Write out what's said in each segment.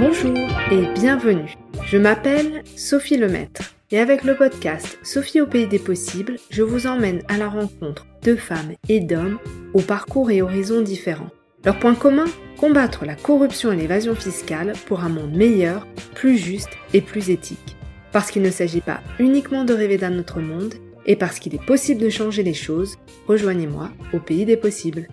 Bonjour et bienvenue. Je m'appelle Sophie Lemaître et avec le podcast Sophie au pays des possibles, je vous emmène à la rencontre de femmes et d'hommes aux parcours et horizons différents. Leur point commun ? Combattre la corruption et l'évasion fiscale pour un monde meilleur, plus juste et plus éthique. Parce qu'il ne s'agit pas uniquement de rêver d'un autre monde et parce qu'il est possible de changer les choses, rejoignez-moi au pays des possibles.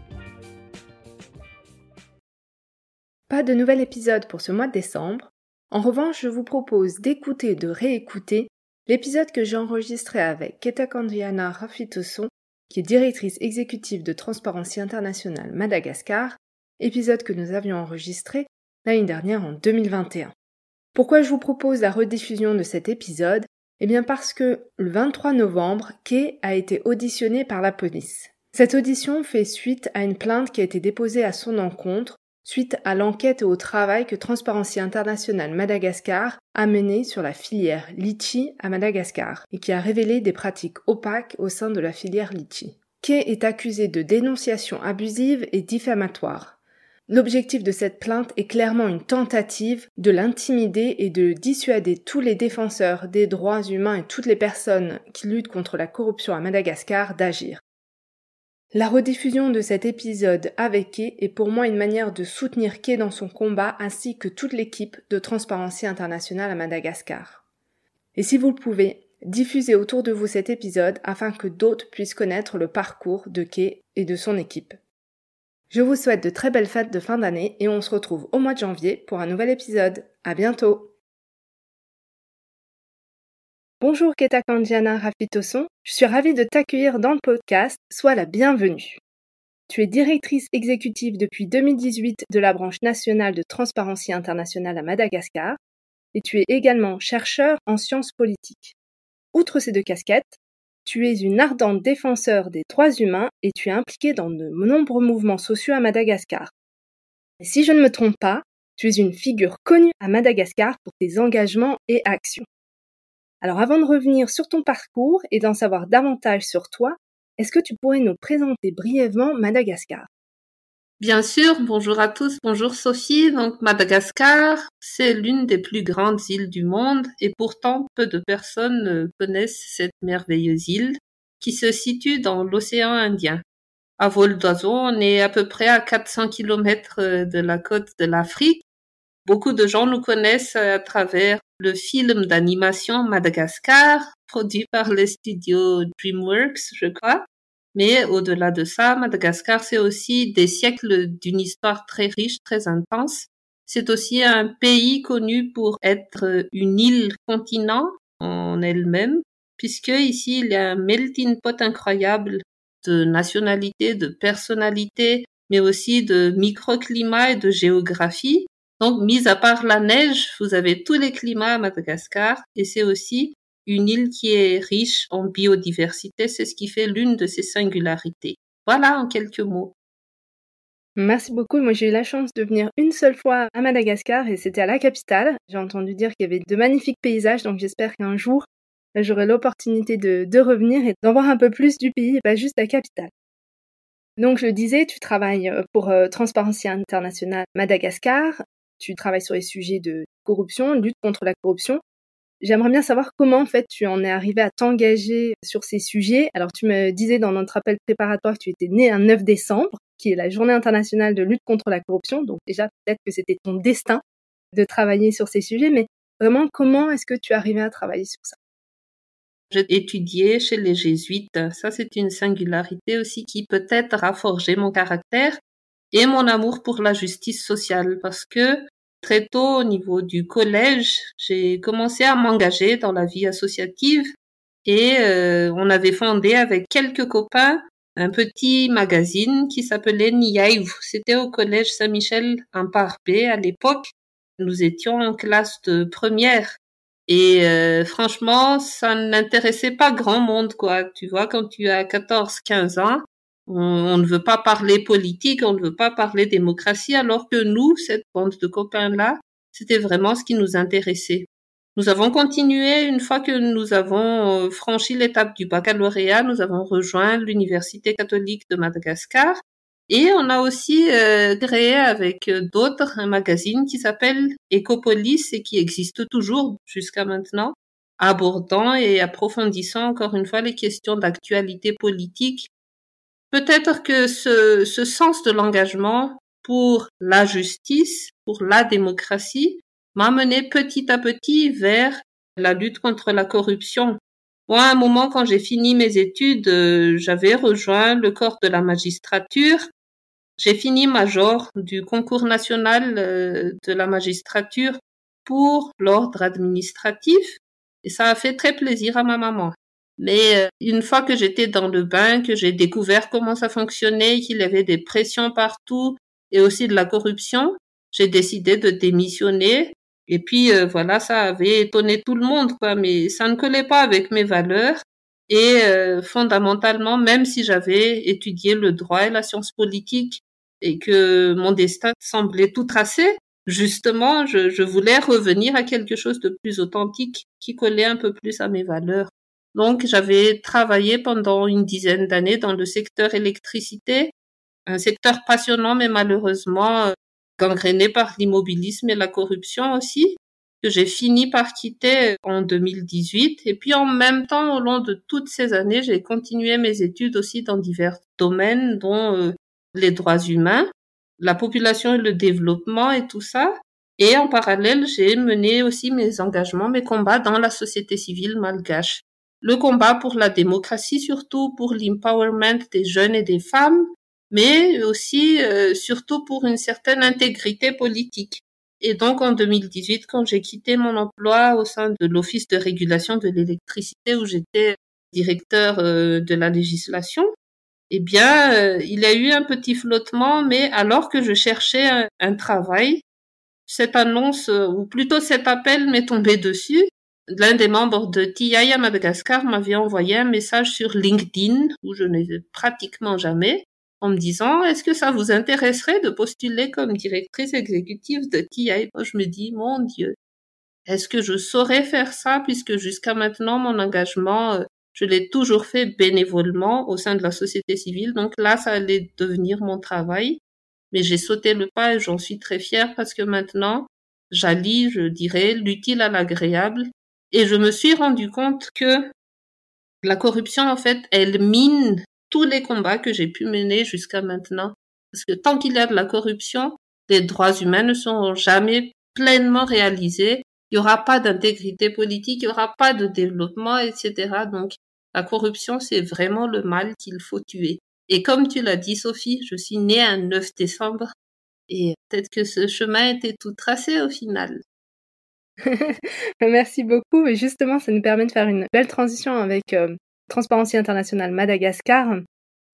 Pas de nouvel épisode pour ce mois de décembre. En revanche, je vous propose d'écouter et de réécouter l'épisode que j'ai enregistré avec Ketakandriana Rafitoson, qui est directrice exécutive de Transparency International Madagascar, épisode que nous avions enregistré l'année dernière en 2021. Pourquoi je vous propose la rediffusion de cet épisode ? Eh bien parce que le 23 novembre, Kay a été auditionnée par la police. Cette audition fait suite à une plainte qui a été déposée à son encontre suite à l'enquête et au travail que Transparency International Madagascar a mené sur la filière litchi à Madagascar et qui a révélé des pratiques opaques au sein de la filière litchi. Kay est accusée de dénonciation abusive et diffamatoire. L'objectif de cette plainte est clairement une tentative de l'intimider et de dissuader tous les défenseurs des droits humains et toutes les personnes qui luttent contre la corruption à Madagascar d'agir. La rediffusion de cet épisode avec Kay est pour moi une manière de soutenir Kay dans son combat ainsi que toute l'équipe de Transparency International à Madagascar. Et si vous le pouvez, diffusez autour de vous cet épisode afin que d'autres puissent connaître le parcours de Kay et de son équipe. Je vous souhaite de très belles fêtes de fin d'année et on se retrouve au mois de janvier pour un nouvel épisode. À bientôt! Bonjour Ketakandriana Rafitoson, je suis ravie de t'accueillir dans le podcast, sois la bienvenue. Tu es directrice exécutive depuis 2018 de la branche nationale de Transparency International à Madagascar et tu es également chercheur en sciences politiques. Outre ces deux casquettes, tu es une ardente défenseur des droits humains et tu es impliquée dans de nombreux mouvements sociaux à Madagascar. Et si je ne me trompe pas, tu es une figure connue à Madagascar pour tes engagements et actions. Alors avant de revenir sur ton parcours et d'en savoir davantage sur toi, est-ce que tu pourrais nous présenter brièvement Madagascar ? Bien sûr, bonjour à tous, bonjour Sophie. Donc Madagascar, c'est l'une des plus grandes îles du monde et pourtant peu de personnes connaissent cette merveilleuse île qui se situe dans l'océan Indien. À vol d'oiseau, on est à peu près à 400 km de la côte de l'Afrique. Beaucoup de gens nous connaissent à travers le film d'animation Madagascar, produit par le studio DreamWorks, je crois. Mais au-delà de ça, Madagascar, c'est aussi des siècles d'une histoire très riche, très intense. C'est aussi un pays connu pour être une île-continent en elle-même, puisque ici, il y a un melting pot incroyable de nationalités, de personnalités, mais aussi de microclimat et de géographie. Donc, mis à part la neige, vous avez tous les climats à Madagascar et c'est aussi une île qui est riche en biodiversité. C'est ce qui fait l'une de ses singularités. Voilà en quelques mots. Merci beaucoup. Moi, j'ai eu la chance de venir une seule fois à Madagascar et c'était à la capitale. J'ai entendu dire qu'il y avait de magnifiques paysages, donc j'espère qu'un jour, j'aurai l'opportunité de revenir et d'en voir un peu plus du pays et pas juste la capitale. Donc, je le disais, tu travailles pour Transparency International Madagascar. Tu travailles sur les sujets de corruption, lutte contre la corruption. J'aimerais bien savoir comment, en fait, tu en es arrivé à t'engager sur ces sujets. Alors, tu me disais dans notre appel préparatoire que tu étais née un 9 décembre, qui est la journée internationale de lutte contre la corruption. Donc, déjà, peut-être que c'était ton destin de travailler sur ces sujets. Mais vraiment, comment est-ce que tu es arrivé à travailler sur ça ? J'ai étudié chez les jésuites. Ça, c'est une singularité aussi qui peut-être a forgé mon caractère et mon amour pour la justice sociale parce que très tôt au niveau du collège, j'ai commencé à m'engager dans la vie associative et on avait fondé avec quelques copains un petit magazine qui s'appelait Niaïv. C'était au collège Saint-Michel en Parpé à l'époque. Nous étions en classe de première et franchement, ça n'intéressait pas grand monde quoi. Tu vois, quand tu as 14-15 ans, on ne veut pas parler politique, on ne veut pas parler démocratie, alors que nous, cette bande de copains-là, c'était vraiment ce qui nous intéressait. Nous avons continué une fois que nous avons franchi l'étape du baccalauréat, nous avons rejoint l'Université catholique de Madagascar Et on a aussi créé avec d'autres un magazine qui s'appelle Ecopolis et qui existe toujours jusqu'à maintenant, abordant et approfondissant encore une fois les questions d'actualité politique. Peut-être que ce sens de l'engagement pour la justice, pour la démocratie, m'a mené petit à petit vers la lutte contre la corruption. Moi, à un moment, quand j'ai fini mes études, j'avais rejoint le corps de la magistrature. J'ai fini major du concours national de la magistrature pour l'ordre administratif et ça a fait très plaisir à ma maman. Mais une fois que j'étais dans le bain, que j'ai découvert comment ça fonctionnait, qu'il y avait des pressions partout et aussi de la corruption, j'ai décidé de démissionner. Et puis voilà, ça avait étonné tout le monde, quoi, mais ça ne collait pas avec mes valeurs. Et fondamentalement, même si j'avais étudié le droit et la science politique et que mon destin semblait tout tracé, justement, je voulais revenir à quelque chose de plus authentique qui collait un peu plus à mes valeurs. Donc, j'avais travaillé pendant une dizaine d'années dans le secteur électricité, un secteur passionnant, mais malheureusement gangréné par l'immobilisme et la corruption aussi, que j'ai fini par quitter en 2018. Et puis, en même temps, au long de toutes ces années, j'ai continué mes études aussi dans divers domaines, dont les droits humains, la population et le développement et tout ça. Et en parallèle, j'ai mené aussi mes engagements, mes combats dans la société civile malgache. Le combat pour la démocratie, surtout pour l'empowerment des jeunes et des femmes, mais aussi surtout pour une certaine intégrité politique. Et donc en 2018, quand j'ai quitté mon emploi au sein de l'Office de régulation de l'électricité où j'étais directeur de la législation, eh bien, il y a eu un petit flottement, mais alors que je cherchais un travail, cette annonce, ou plutôt cet appel m'est tombé dessus. L'un des membres de TI à Madagascar m'avait envoyé un message sur LinkedIn, où je n'ai pratiquement jamais, en me disant, est-ce que ça vous intéresserait de postuler comme directrice exécutive de TI? Moi, je me dis, mon Dieu, est-ce que je saurais faire ça puisque jusqu'à maintenant, mon engagement, je l'ai toujours fait bénévolement au sein de la société civile. Donc là, ça allait devenir mon travail. Mais j'ai sauté le pas et j'en suis très fière parce que maintenant, j'allie, je dirais, l'utile à l'agréable. Et je me suis rendu compte que la corruption, en fait, elle mine tous les combats que j'ai pu mener jusqu'à maintenant. Parce que tant qu'il y a de la corruption, les droits humains ne seront jamais pleinement réalisés. Il n'y aura pas d'intégrité politique, il n'y aura pas de développement, etc. Donc, la corruption, c'est vraiment le mal qu'il faut tuer. Et comme tu l'as dit, Sophie, je suis née un 9 décembre et peut-être que ce chemin était tout tracé au final. Merci beaucoup. Et justement, ça nous permet de faire une belle transition avec Transparency International Madagascar.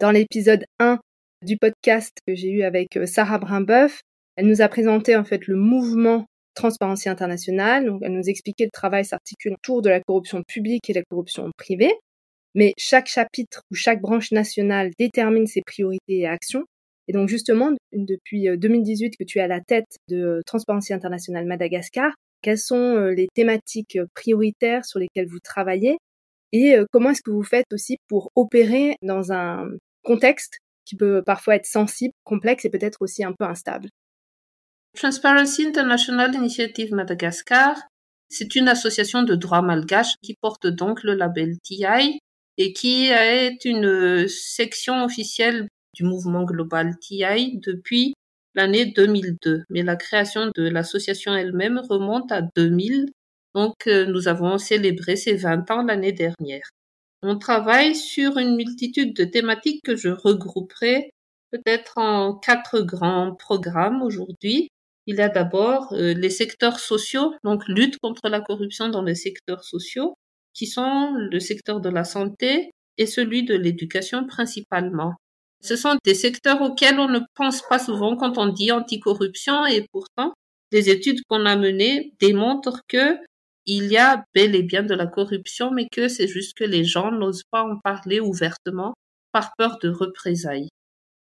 Dans l'épisode 1 du podcast que j'ai eu avec Sarah Brimboeuf, elle nous a présenté en fait le mouvement Transparency International. Donc, elle nous expliquait le travail s'articule autour de la corruption publique et la corruption privée. Mais chaque chapitre ou chaque branche nationale détermine ses priorités et actions. Et donc justement, depuis 2018 que tu es à la tête de Transparency International Madagascar, quelles sont les thématiques prioritaires sur lesquelles vous travaillez et comment est-ce que vous faites aussi pour opérer dans un contexte qui peut parfois être sensible, complexe et peut-être aussi un peu instable? Transparency International Initiative Madagascar, c'est une association de droit malgache qui porte donc le label TI et qui est une section officielle du mouvement global TI depuis l'année 2002. Mais la création de l'association elle-même remonte à 2000, donc nous avons célébré ses 20 ans l'année dernière. On travaille sur une multitude de thématiques que je regrouperai peut-être en 4 grands programmes aujourd'hui. Il y a d'abord les secteurs sociaux, donc lutte contre la corruption dans les secteurs sociaux, qui sont le secteur de la santé et celui de l'éducation principalement. Ce sont des secteurs auxquels on ne pense pas souvent quand on dit anticorruption et pourtant, les études qu'on a menées démontrent que il y a bel et bien de la corruption, mais que c'est juste que les gens n'osent pas en parler ouvertement par peur de représailles.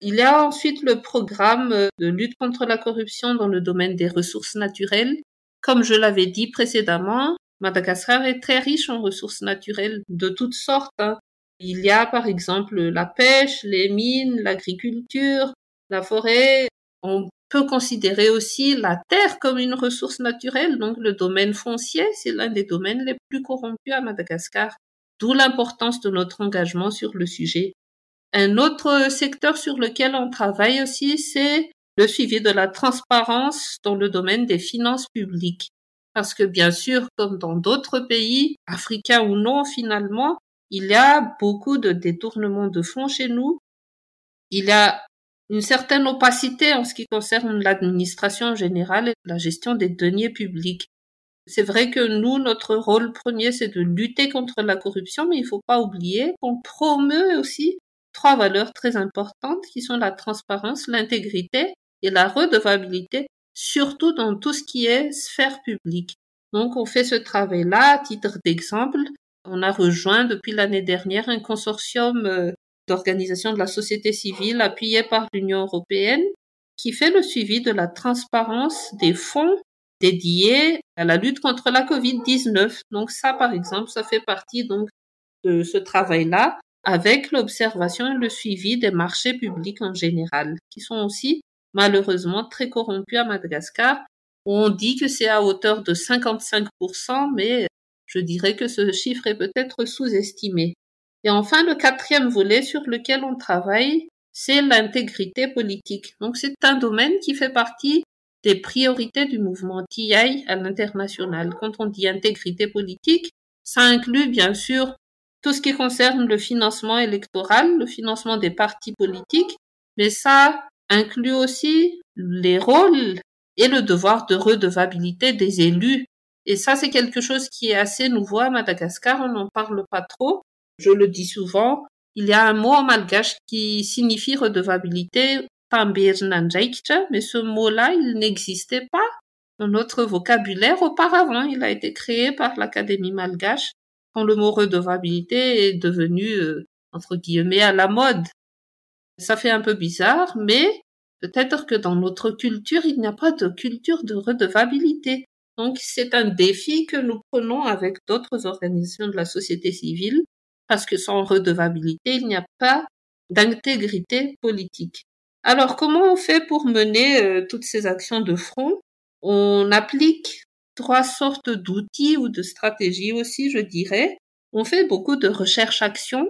Il y a ensuite le programme de lutte contre la corruption dans le domaine des ressources naturelles. Comme je l'avais dit précédemment, Madagascar est très riche en ressources naturelles de toutes sortes. Il y a par exemple la pêche, les mines, l'agriculture, La forêt, on peut considérer aussi la terre comme une ressource naturelle. Donc le domaine foncier, c'est l'un des domaines les plus corrompus à Madagascar. D'où l'importance de notre engagement sur le sujet. Un autre secteur sur lequel on travaille aussi, c'est le suivi de la transparence dans le domaine des finances publiques. Parce que bien sûr, comme dans d'autres pays, africains ou non finalement, il y a beaucoup de détournements de fonds chez nous. Il y a une certaine opacité en ce qui concerne l'administration générale et la gestion des deniers publics. C'est vrai que nous, notre rôle premier, c'est de lutter contre la corruption, mais il ne faut pas oublier qu'on promeut aussi 3 valeurs très importantes qui sont la transparence, l'intégrité et la redevabilité, surtout dans tout ce qui est sphère publique. Donc, on fait ce travail-là. À titre d'exemple, on a rejoint depuis l'année dernière un consortium d'organisations de la société civile appuyé par l'Union européenne qui fait le suivi de la transparence des fonds dédiés à la lutte contre la Covid-19. Donc ça, par exemple, ça fait partie donc de ce travail-là avec l'observation et le suivi des marchés publics en général, qui sont aussi malheureusement très corrompus à Madagascar. On dit que c'est à hauteur de 55%, mais je dirais que ce chiffre est peut-être sous-estimé. Et enfin, le 4e volet sur lequel on travaille, c'est l'intégrité politique. Donc c'est un domaine qui fait partie des priorités du mouvement TI à l'international. Quand on dit intégrité politique, ça inclut bien sûr tout ce qui concerne le financement électoral, le financement des partis politiques, mais ça inclut aussi les rôles et le devoir de redevabilité des élus. Et ça, c'est quelque chose qui est assez nouveau à Madagascar, on n'en parle pas trop. Je le dis souvent, il y a un mot en malgache qui signifie redevabilité, mais ce mot-là, il n'existait pas dans notre vocabulaire auparavant. Il a été créé par l'Académie malgache quand le mot redevabilité est devenu, entre guillemets, à la mode. Ça fait un peu bizarre, mais peut-être que dans notre culture, il n'y a pas de culture de redevabilité. Donc, c'est un défi que nous prenons avec d'autres organisations de la société civile, parce que sans redevabilité, il n'y a pas d'intégrité politique. Alors, comment on fait pour mener toutes ces actions de front? On applique 3 sortes d'outils ou de stratégies aussi, je dirais. On fait beaucoup de recherche-action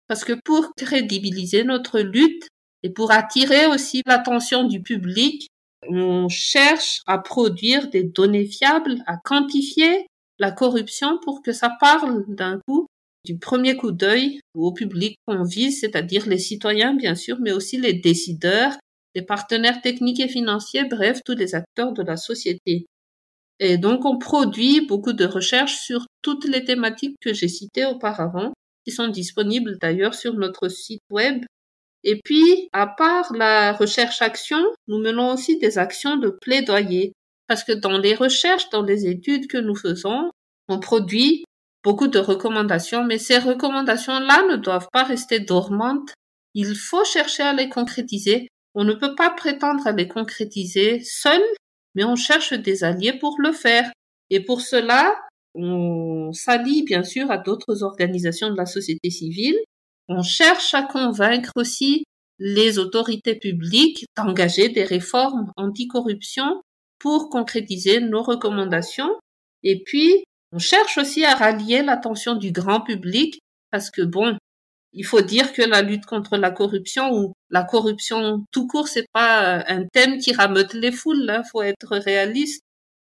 parce que pour crédibiliser notre lutte et pour attirer aussi l'attention du public, on cherche à produire des données fiables, à quantifier la corruption pour que ça parle d'un coup, du premier coup d'œil au public qu'on vise, c'est-à-dire les citoyens bien sûr, mais aussi les décideurs, les partenaires techniques et financiers, bref, tous les acteurs de la société. Et donc on produit beaucoup de recherches sur toutes les thématiques que j'ai citées auparavant, qui sont disponibles d'ailleurs sur notre site web. Et puis, à part la recherche-action, nous menons aussi des actions de plaidoyer. Parce que dans les recherches, dans les études que nous faisons, on produit beaucoup de recommandations, mais ces recommandations-là ne doivent pas rester dormantes. Il faut chercher à les concrétiser. On ne peut pas prétendre à les concrétiser seul, mais on cherche des alliés pour le faire. Et pour cela, on s'allie bien sûr à d'autres organisations de la société civile. On cherche à convaincre aussi les autorités publiques d'engager des réformes anticorruption pour concrétiser nos recommandations. Et puis, on cherche aussi à rallier l'attention du grand public parce que bon, il faut dire que la lutte contre la corruption ou la corruption tout court, c'est pas un thème qui rameute les foules, hein, faut être réaliste.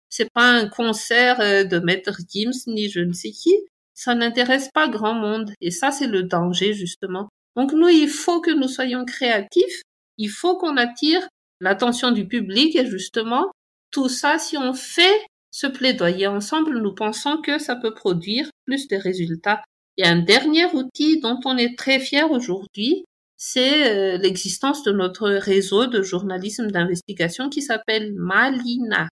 C'est pas un concert de Maître Gims ni je ne sais qui. Ça n'intéresse pas grand monde. Et ça, c'est le danger, justement. Donc nous, il faut que nous soyons créatifs. Il faut qu'on attire l'attention du public et justement, tout ça, si on fait ce plaidoyer ensemble, nous pensons que ça peut produire plus de résultats. Et un dernier outil dont on est très fier aujourd'hui, c'est l'existence de notre réseau de journalisme d'investigation qui s'appelle Malina,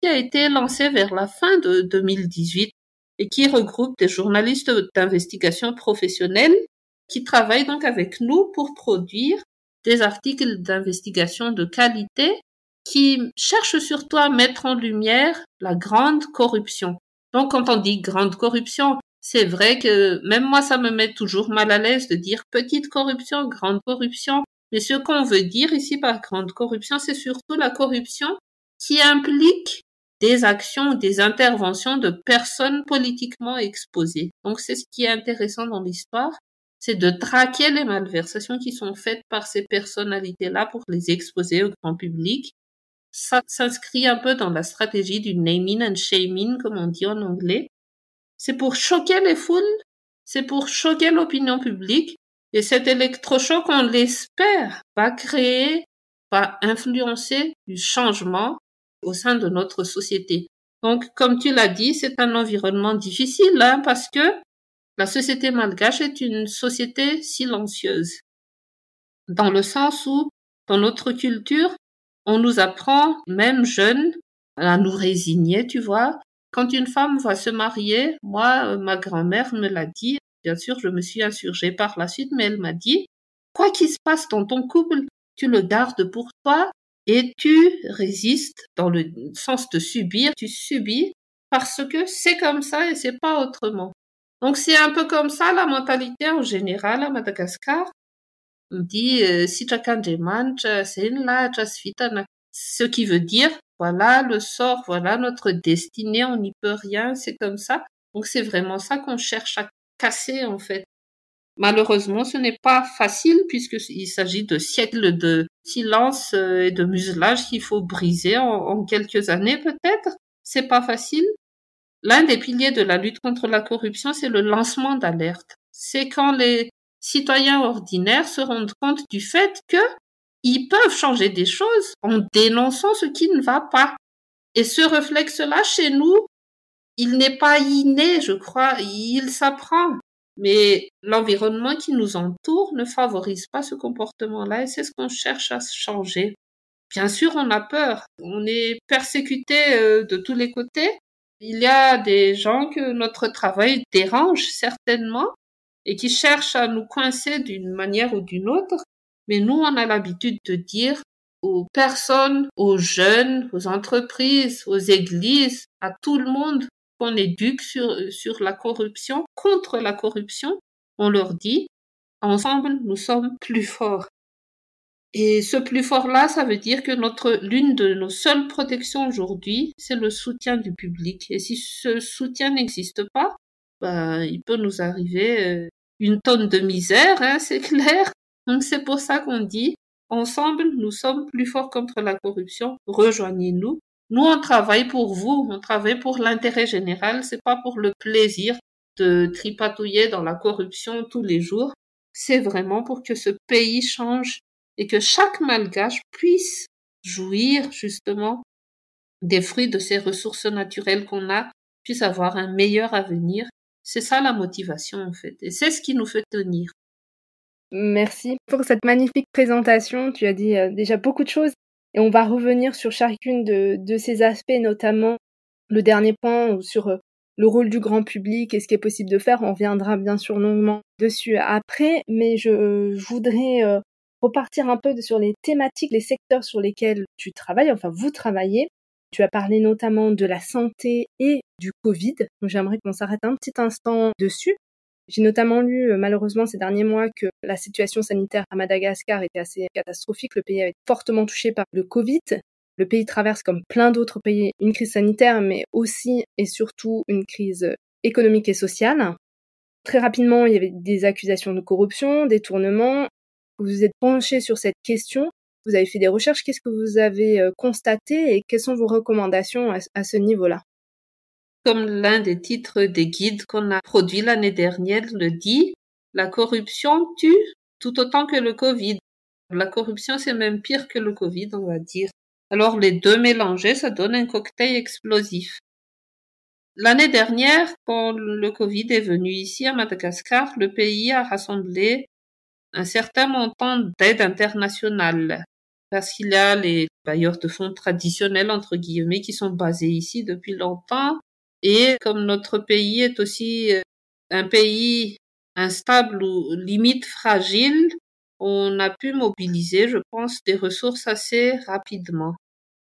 qui a été lancé vers la fin de 2018 et qui regroupe des journalistes d'investigation professionnels qui travaillent donc avec nous pour produire des articles d'investigation de qualité qui cherchent surtout à mettre en lumière la grande corruption. Donc quand on dit grande corruption, c'est vrai que même moi ça me met toujours mal à l'aise de dire petite corruption, grande corruption. Mais ce qu'on veut dire ici par grande corruption, c'est surtout la corruption qui implique des actions, des interventions de personnes politiquement exposées. Donc c'est ce qui est intéressant dans l'histoire, c'est de traquer les malversations qui sont faites par ces personnalités-là pour les exposer au grand public. Ça s'inscrit un peu dans la stratégie du naming and shaming, comme on dit en anglais. C'est pour choquer les foules, c'est pour choquer l'opinion publique, et cet électrochoc, on l'espère, va influencer du changement au sein de notre société. Donc, comme tu l'as dit, c'est un environnement difficile, parce que la société malgache est une société silencieuse. Dans le sens où, dans notre culture, on nous apprend, même jeunes, à nous résigner, tu vois. Quand une femme va se marier, moi, ma grand-mère me l'a dit, bien sûr, je me suis insurgée par la suite, mais elle m'a dit, quoi qu'il se passe dans ton couple, tu le gardes pour toi et tu résistes dans le sens de subir, tu subis parce que c'est comme ça et c'est pas autrement. Donc c'est un peu comme ça la mentalité en général à Madagascar. On dit si chacun demande, c'est là, ce qui veut dire voilà le sort, voilà notre destinée, on n'y peut rien, c'est comme ça. Donc c'est vraiment ça qu'on cherche à casser en fait. Malheureusement, ce n'est pas facile puisqu'il s'agit de siècles de silence et de muselage qu'il faut briser en quelques années peut-être. C'est pas facile. L'un des piliers de la lutte contre la corruption, c'est le lancement d'alerte. C'est quand les citoyens ordinaires se rendent compte du fait que ils peuvent changer des choses en dénonçant ce qui ne va pas. Et ce réflexe-là, chez nous, il n'est pas inné, je crois, il s'apprend. Mais l'environnement qui nous entoure ne favorise pas ce comportement-là et c'est ce qu'on cherche à changer. Bien sûr, on a peur. On est persécuté de tous les côtés. Il y a des gens que notre travail dérange certainement et qui cherchent à nous coincer d'une manière ou d'une autre. Mais nous, on a l'habitude de dire aux personnes, aux jeunes, aux entreprises, aux églises, à tout le monde qu'on éduque sur la corruption, contre la corruption. On leur dit, ensemble, nous sommes plus forts. Et ce plus fort-là, ça veut dire que l'une de nos seules protections aujourd'hui, c'est le soutien du public. Et si ce soutien n'existe pas, il peut nous arriver une tonne de misère, c'est clair. Donc c'est pour ça qu'on dit, ensemble, nous sommes plus forts contre la corruption, rejoignez-nous. Nous, on travaille pour vous, on travaille pour l'intérêt général, c'est pas pour le plaisir de tripatouiller dans la corruption tous les jours. C'est vraiment pour que ce pays change et que chaque malgache puisse jouir justement des fruits de ces ressources naturelles qu'on a, puisse avoir un meilleur avenir. C'est ça la motivation en fait, et c'est ce qui nous fait tenir. Merci pour cette magnifique présentation, tu as dit déjà beaucoup de choses et on va revenir sur chacune de ces aspects, notamment le dernier point sur le rôle du grand public et ce qui est possible de faire. On reviendra bien sûr longuement dessus après, mais je voudrais repartir un peu sur les thématiques, les secteurs sur lesquels tu travailles, enfin vous travaillez. Tu as parlé notamment de la santé et du Covid. Donc j'aimerais qu'on s'arrête un petit instant dessus. J'ai notamment lu malheureusement ces derniers mois que la situation sanitaire à Madagascar était assez catastrophique. Le pays a été fortement touché par le Covid. Le pays traverse, comme plein d'autres pays, une crise sanitaire, mais aussi et surtout une crise économique et sociale. Très rapidement, il y avait des accusations de corruption, détournement. Vous vous êtes penché sur cette question, vous avez fait des recherches, qu'est-ce que vous avez constaté et quelles sont vos recommandations à ce niveau-là? Comme l'un des titres des guides qu'on a produit l'année dernière le dit, la corruption tue tout autant que le Covid. La corruption, c'est même pire que le Covid, on va dire. Alors les deux mélangés, ça donne un cocktail explosif. L'année dernière, quand le Covid est venu ici à Madagascar, le pays a rassemblé un certain montant d'aide internationale parce qu'il y a les bailleurs de fonds traditionnels, entre guillemets, qui sont basés ici depuis longtemps. Et comme notre pays est aussi un pays instable ou limite fragile, on a pu mobiliser, je pense, des ressources assez rapidement.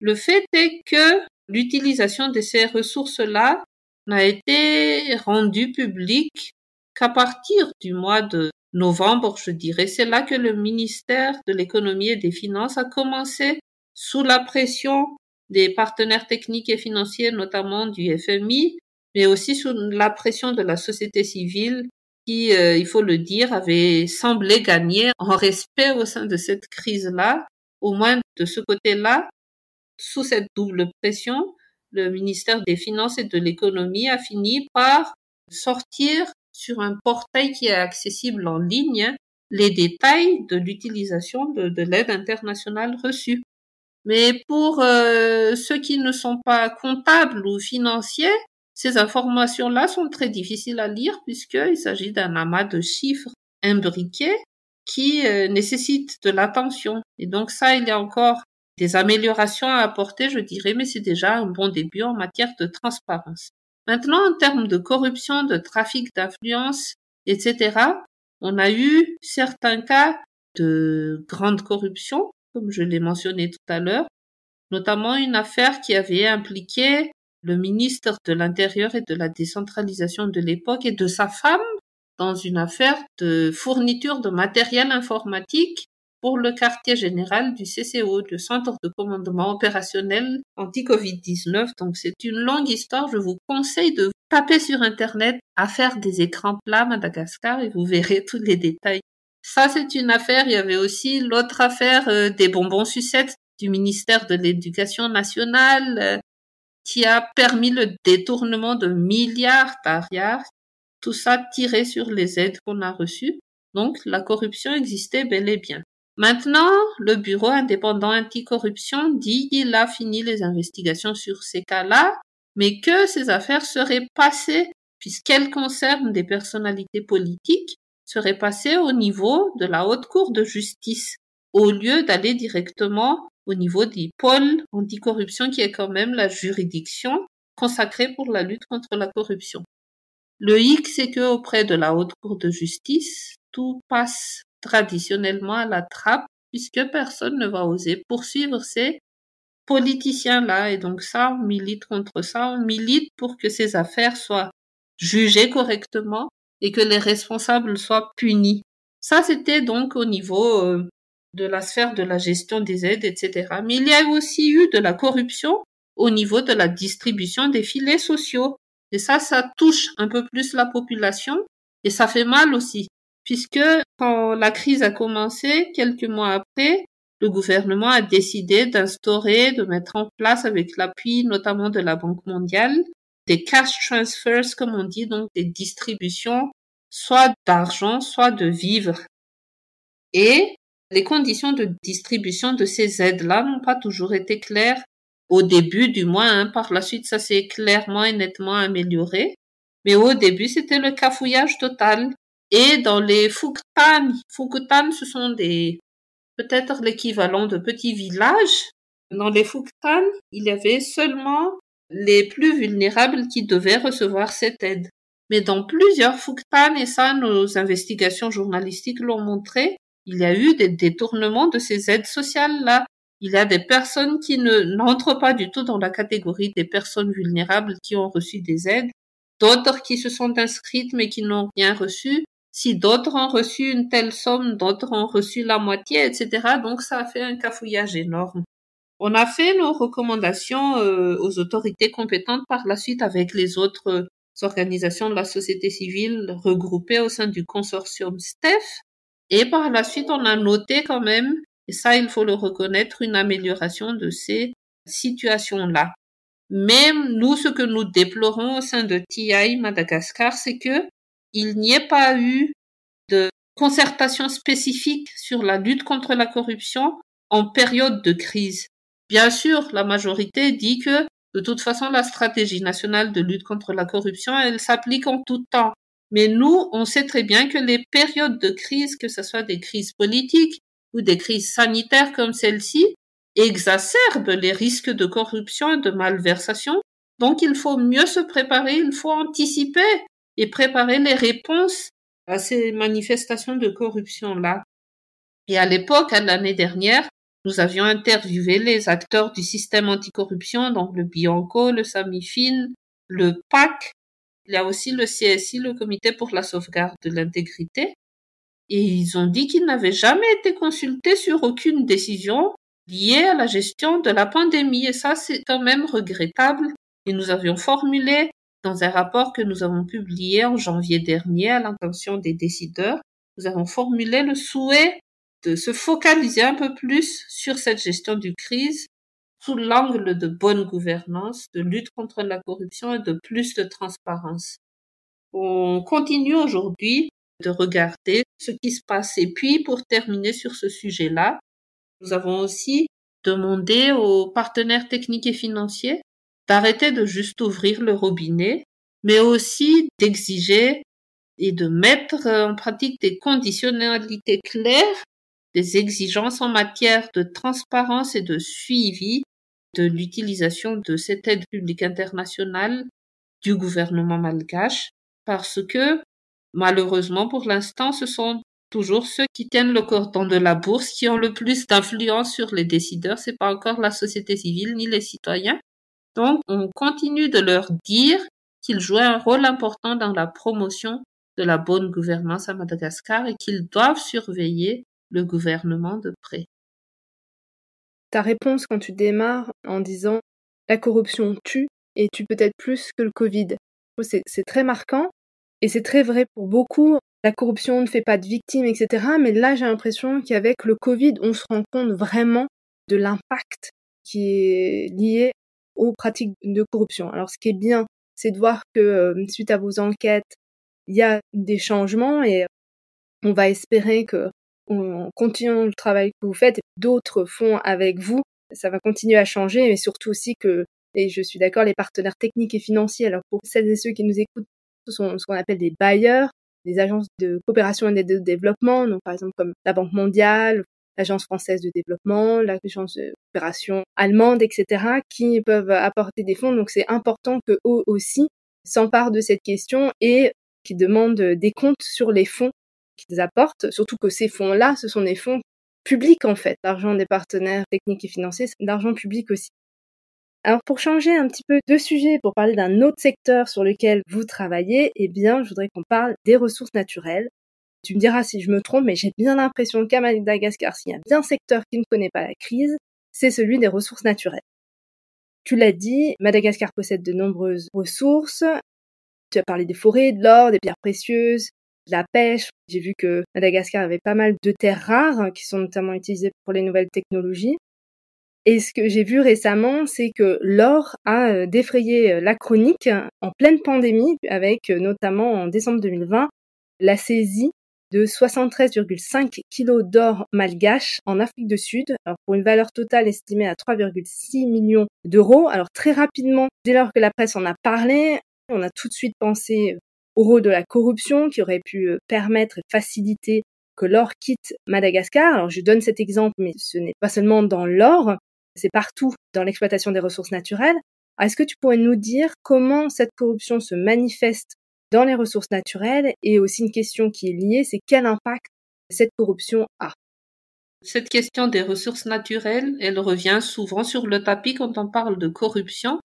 Le fait est que l'utilisation de ces ressources-là n'a été rendue publique qu'à partir du mois de novembre, je dirais. C'est là que le ministère de l'économie et des finances a commencé, sous la pression des partenaires techniques et financiers, notamment du FMI, mais aussi sous la pression de la société civile qui, il faut le dire, avait semblé gagner en respect au sein de cette crise-là. Au moins de ce côté-là, sous cette double pression, le ministère des Finances et de l'Économie a fini par sortir sur un portail qui est accessible en ligne les détails de l'utilisation de l'aide internationale reçue. Mais pour ceux qui ne sont pas comptables ou financiers, ces informations-là sont très difficiles à lire puisqu'il s'agit d'un amas de chiffres imbriqués qui nécessitent de l'attention. Et donc ça, il y a encore des améliorations à apporter, je dirais, mais c'est déjà un bon début en matière de transparence. Maintenant, en termes de corruption, de trafic d'influence, etc., on a eu certains cas de grande corruption, comme je l'ai mentionné tout à l'heure, notamment une affaire qui avait impliqué le ministre de l'Intérieur et de la décentralisation de l'époque et de sa femme dans une affaire de fourniture de matériel informatique pour le quartier général du CCO, le Centre de commandement opérationnel anti-Covid-19. Donc c'est une longue histoire. Je vous conseille de taper sur Internet Affaire des écrans plats Madagascar et vous verrez tous les détails. Ça, c'est une affaire. Il y avait aussi l'autre affaire des bonbons sucettes du ministère de l'Éducation nationale qui a permis le détournement de milliards d'arias. Tout ça tiré sur les aides qu'on a reçues. Donc, la corruption existait bel et bien. Maintenant, le Bureau indépendant anticorruption dit qu'il a fini les investigations sur ces cas-là, mais que ces affaires seraient passées, puisqu'elles concernent des personnalités politiques, seraient passées au niveau de la Haute Cour de justice, au lieu d'aller directement au niveau du pôle anticorruption, qui est quand même la juridiction consacrée pour la lutte contre la corruption. Le hic, c'est que auprès de la Haute Cour de justice, tout passe traditionnellement à la trappe, puisque personne ne va oser poursuivre ces politiciens-là. Et donc ça, on milite contre ça, on milite pour que ces affaires soient jugées correctement et que les responsables soient punis. Ça, c'était donc au niveau de la sphère de la gestion des aides, etc. Mais il y a aussi eu de la corruption au niveau de la distribution des filets sociaux. Et ça touche un peu plus la population et ça fait mal aussi, puisque quand la crise a commencé, quelques mois après, le gouvernement a décidé d'instaurer, de mettre en place avec l'appui notamment de la Banque mondiale, des cash transfers, comme on dit, donc des distributions soit d'argent, soit de vivres. Et les conditions de distribution de ces aides-là n'ont pas toujours été claires. Au début, du moins, par la suite, ça s'est clairement et nettement amélioré. Mais au début, c'était le cafouillage total. Et dans les Fuktan, ce sont peut-être l'équivalent de petits villages. Dans les Fuktan, il y avait seulement les plus vulnérables qui devaient recevoir cette aide. Mais dans plusieurs Fuktan, et ça, nos investigations journalistiques l'ont montré, il y a eu des détournements de ces aides sociales-là. Il y a des personnes qui n'entrent pas du tout dans la catégorie des personnes vulnérables qui ont reçu des aides, d'autres qui se sont inscrites mais qui n'ont rien reçu. Si d'autres ont reçu une telle somme, d'autres ont reçu la moitié, etc. Donc ça a fait un cafouillage énorme. On a fait nos recommandations aux autorités compétentes par la suite avec les autres organisations de la société civile regroupées au sein du consortium STEF. Et par la suite, on a noté quand même, et ça il faut le reconnaître, une amélioration de ces situations-là. Mais nous, ce que nous déplorons au sein de TI Madagascar, c'est que il n'y ait pas eu de concertation spécifique sur la lutte contre la corruption en période de crise. Bien sûr, la majorité dit que de toute façon, la stratégie nationale de lutte contre la corruption, elle s'applique en tout temps. Mais nous, on sait très bien que les périodes de crise, que ce soit des crises politiques ou des crises sanitaires comme celle-ci, exacerbent les risques de corruption et de malversation. Donc, il faut mieux se préparer, il faut anticiper et préparer les réponses à ces manifestations de corruption-là. Et à l'époque, l'année dernière, nous avions interviewé les acteurs du système anticorruption, donc le Bianco, le Samifin, le PAC. Il y a aussi le CSI, le Comité pour la sauvegarde de l'intégrité. Et ils ont dit qu'ils n'avaient jamais été consultés sur aucune décision liée à la gestion de la pandémie. Et ça, c'est quand même regrettable. Et nous avions formulé dans un rapport que nous avons publié en janvier dernier à l'intention des décideurs, nous avons formulé le souhait de se focaliser un peu plus sur cette gestion de crise sous l'angle de bonne gouvernance, de lutte contre la corruption et de plus de transparence. On continue aujourd'hui de regarder ce qui se passe. Et puis, pour terminer sur ce sujet-là, nous avons aussi demandé aux partenaires techniques et financiers d'arrêter de juste ouvrir le robinet, mais aussi d'exiger et de mettre en pratique des conditionnalités claires, des exigences en matière de transparence et de suivi de l'utilisation de cette aide publique internationale du gouvernement malgache, parce que malheureusement pour l'instant ce sont toujours ceux qui tiennent le cordon de la bourse qui ont le plus d'influence sur les décideurs, c'est pas encore la société civile ni les citoyens. Donc on continue de leur dire qu'ils jouent un rôle important dans la promotion de la bonne gouvernance à Madagascar et qu'ils doivent surveiller le gouvernement de près. Ta réponse quand tu démarres en disant « la corruption tue et tue peut-être plus que le Covid », c'est très marquant et c'est très vrai pour beaucoup. La corruption ne fait pas de victimes, etc. Mais là, j'ai l'impression qu'avec le Covid, on se rend compte vraiment de l'impact qui est lié aux pratiques de corruption. Alors, ce qui est bien, c'est de voir que suite à vos enquêtes, il y a des changements et on va espérer que on continue le travail que vous faites et d'autres font avec vous. Ça va continuer à changer, mais surtout aussi que, et je suis d'accord, les partenaires techniques et financiers, alors pour celles et ceux qui nous écoutent, ce sont ce qu'on appelle des bailleurs, des agences de coopération et de développement, donc par exemple comme la Banque mondiale, l'Agence française de développement, l'Agence de coopération allemande, etc., qui peuvent apporter des fonds. Donc c'est important que eux aussi s'emparent de cette question et qui demandent des comptes sur les fonds qu'ils apportent, surtout que ces fonds-là, ce sont des fonds publics en fait. L'argent des partenaires techniques et financiers, c'est de l'argent public aussi. Alors pour changer un petit peu de sujet, pour parler d'un autre secteur sur lequel vous travaillez, eh bien je voudrais qu'on parle des ressources naturelles. Tu me diras si je me trompe, mais j'ai bien l'impression qu'à Madagascar, s'il y a bien un secteur qui ne connaît pas la crise, c'est celui des ressources naturelles. Tu l'as dit, Madagascar possède de nombreuses ressources. Tu as parlé des forêts, de l'or, des pierres précieuses, de la pêche. J'ai vu que Madagascar avait pas mal de terres rares qui sont notamment utilisées pour les nouvelles technologies. Et ce que j'ai vu récemment, c'est que l'or a défrayé la chronique en pleine pandémie, avec notamment en décembre 2020, la saisie de 73,5 kilos d'or malgache en Afrique du Sud, alors pour une valeur totale estimée à 3,6 millions d'euros. Alors très rapidement, dès lors que la presse en a parlé, on a tout de suite pensé au rôle de la corruption qui aurait pu permettre et faciliter que l'or quitte Madagascar. Alors je donne cet exemple, mais ce n'est pas seulement dans l'or, c'est partout dans l'exploitation des ressources naturelles. Alors, est-ce que tu pourrais nous dire comment cette corruption se manifeste dans les ressources naturelles et aussi une question qui est liée, c'est quel impact cette corruption a? Cette question des ressources naturelles, elle revient souvent sur le tapis quand on parle de corruption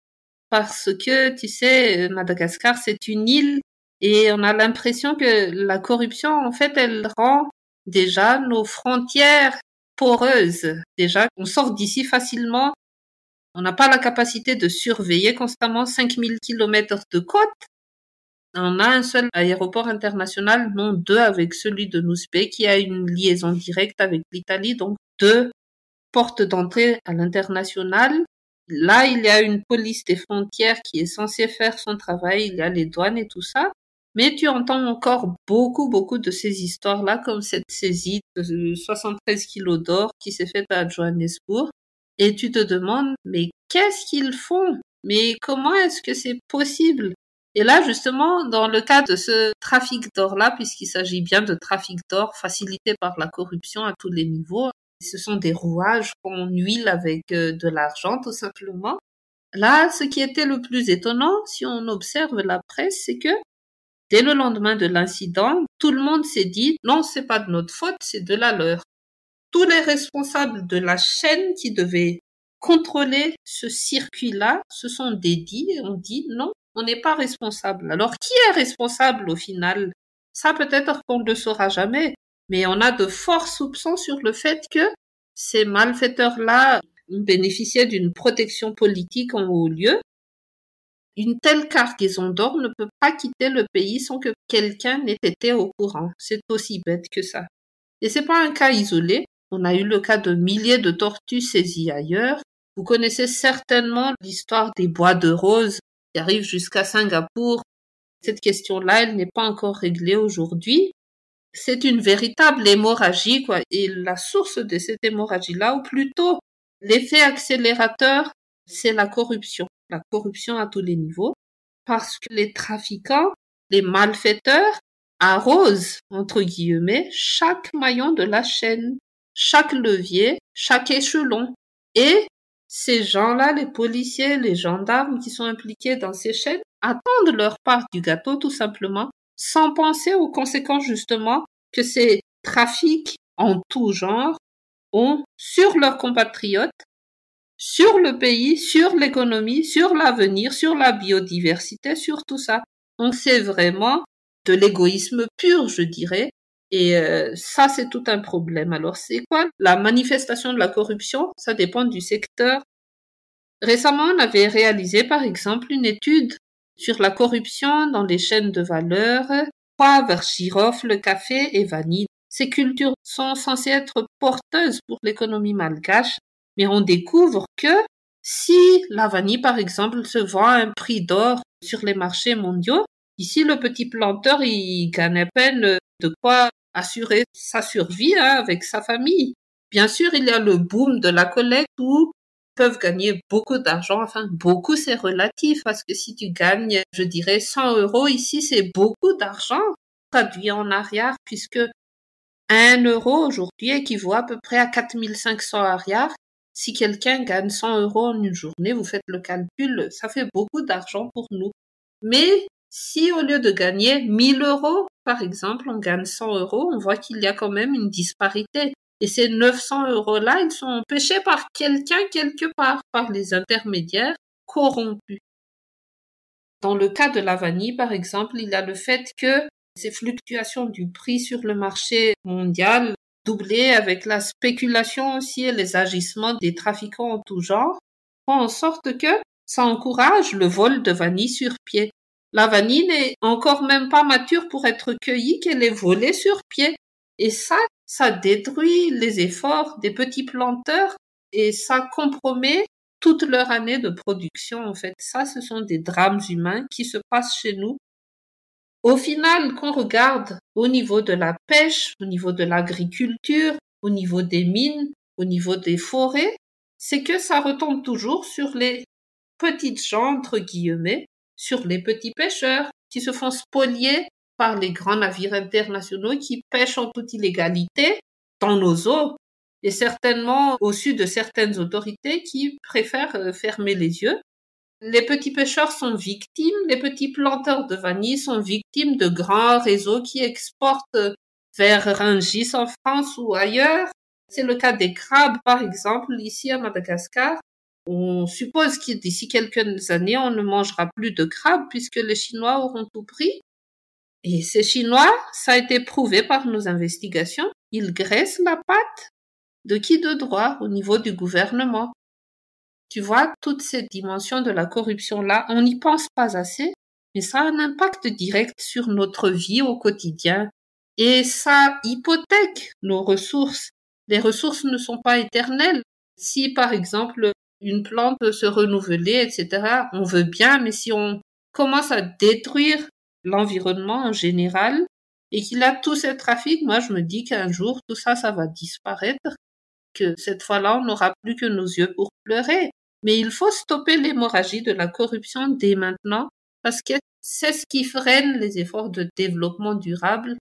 parce que, tu sais, Madagascar, c'est une île et on a l'impression que la corruption, en fait, elle rend déjà nos frontières poreuses. Déjà, on sort d'ici facilement. On n'a pas la capacité de surveiller constamment 5000 kilomètres de côte. On a un seul aéroport international, non deux, avec celui de Nouspe, qui a une liaison directe avec l'Italie, donc deux portes d'entrée à l'international. Là, il y a une police des frontières qui est censée faire son travail, il y a les douanes et tout ça. Mais tu entends encore beaucoup de ces histoires-là, comme cette saisie de 73 kilos d'or qui s'est faite à Johannesburg. Et tu te demandes, mais qu'est-ce qu'ils font? Mais comment est-ce que c'est possible? Et là, justement, dans le cas de ce trafic d'or-là, puisqu'il s'agit bien de trafic d'or facilité par la corruption à tous les niveaux, ce sont des rouages qu'on huile avec de l'argent, tout simplement. Là, ce qui était le plus étonnant, si on observe la presse, c'est que dès le lendemain de l'incident, tout le monde s'est dit « Non, c'est pas de notre faute, c'est de la leur ». Tous les responsables de la chaîne qui devaient contrôler ce circuit-là se sont dédits et ont dit « Non, on n'est pas responsable ». Alors, qui est responsable au final? Ça, peut-être qu'on ne le saura jamais. Mais on a de forts soupçons sur le fait que ces malfaiteurs-là bénéficiaient d'une protection politique en haut lieu. Une telle cargaison d'or ne peut pas quitter le pays sans que quelqu'un n'ait été au courant. C'est aussi bête que ça. Et c'est pas un cas isolé. On a eu le cas de milliers de tortues saisies ailleurs. Vous connaissez certainement l'histoire des bois de rose qui arrivent jusqu'à Singapour. Cette question-là, elle n'est pas encore réglée aujourd'hui. C'est une véritable hémorragie, quoi. Et la source de cette hémorragie-là, ou plutôt l'effet accélérateur, c'est la corruption. La corruption à tous les niveaux. Parce que les trafiquants, les malfaiteurs, arrosent, entre guillemets, chaque maillon de la chaîne, chaque levier, chaque échelon. Et ces gens-là, les policiers, les gendarmes qui sont impliqués dans ces chaînes, attendent leur part du gâteau tout simplement, sans penser aux conséquences justement que ces trafics en tout genre ont sur leurs compatriotes, sur le pays, sur l'économie, sur l'avenir, sur la biodiversité, sur tout ça. Donc c'est vraiment de l'égoïsme pur, je dirais. Et ça, c'est tout un problème. Alors, c'est quoi la manifestation de la corruption? Ça dépend du secteur. Récemment, on avait réalisé, par exemple, une étude sur la corruption dans les chaînes de valeur, poivre, girofle, café et vanille. Ces cultures sont censées être porteuses pour l'économie malgache, mais on découvre que si la vanille, par exemple, se vend à un prix d'or sur les marchés mondiaux, ici, le petit planteur, il gagne à peine de quoi assurer sa survie avec sa famille. Bien sûr, il y a le boom de la collecte où ils peuvent gagner beaucoup d'argent. Enfin, beaucoup, c'est relatif parce que si tu gagnes, je dirais 100 € ici, c'est beaucoup d'argent traduit en arrière puisque 1 € aujourd'hui équivaut à peu près à 4500 arrière. Si quelqu'un gagne 100 € en une journée, vous faites le calcul, ça fait beaucoup d'argent pour nous. Mais si au lieu de gagner 1000 €, par exemple, on gagne 100 €, on voit qu'il y a quand même une disparité. Et ces 900 €-là, ils sont empêchés par quelqu'un quelque part, par les intermédiaires corrompus. Dans le cas de la vanille, par exemple, il y a le fait que ces fluctuations du prix sur le marché mondial, doublées avec la spéculation aussi et les agissements des trafiquants en tout genre, font en sorte que ça encourage le vol de vanille sur pied. La vanille n'est encore même pas mature pour être cueillie qu'elle est volée sur pied. Et ça détruit les efforts des petits planteurs et ça compromet toute leur année de production. En fait, ça, ce sont des drames humains qui se passent chez nous. Au final, qu'on regarde au niveau de la pêche, au niveau de l'agriculture, au niveau des mines, au niveau des forêts, c'est que ça retombe toujours sur les petites gens, entre guillemets, sur les petits pêcheurs qui se font spolier par les grands navires internationaux qui pêchent en toute illégalité dans nos eaux et certainement au sud de certaines autorités qui préfèrent fermer les yeux. Les petits pêcheurs sont victimes, les petits planteurs de vanille sont victimes de grands réseaux qui exportent vers Rungis en France ou ailleurs. C'est le cas des crabes, par exemple, ici à Madagascar. On suppose que d'ici quelques années, on ne mangera plus de crabes puisque les Chinois auront tout pris. Et ces Chinois, ça a été prouvé par nos investigations, ils graissent la patte de qui de droit au niveau du gouvernement. Tu vois, toutes ces dimensions de la corruption-là, on n'y pense pas assez, mais ça a un impact direct sur notre vie au quotidien. Et ça hypothèque nos ressources. Les ressources ne sont pas éternelles. Si, par exemple, une plante peut se renouveler, etc., on veut bien, mais si on commence à détruire l'environnement en général et qu'il a tous ces trafics, moi je me dis qu'un jour tout ça va disparaître, que cette fois-là on n'aura plus que nos yeux pour pleurer. Mais il faut stopper l'hémorragie de la corruption dès maintenant parce que c'est ce qui freine les efforts de développement durable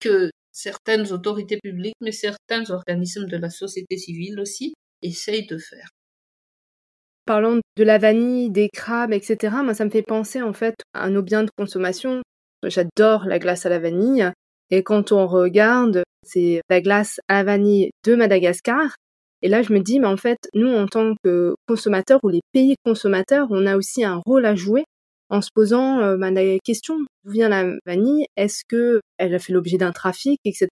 que certaines autorités publiques, mais certains organismes de la société civile aussi essayent de faire. Parlant de la vanille, des crabes, etc., moi ça me fait penser en fait à nos biens de consommation. J'adore la glace à la vanille et quand on regarde, c'est la glace à la vanille de Madagascar. Et là je me dis, mais en fait, nous en tant que consommateurs ou les pays consommateurs, on a aussi un rôle à jouer en se posant la question, d'où vient la vanille? Est-ce que elle a fait l'objet d'un trafic, etc.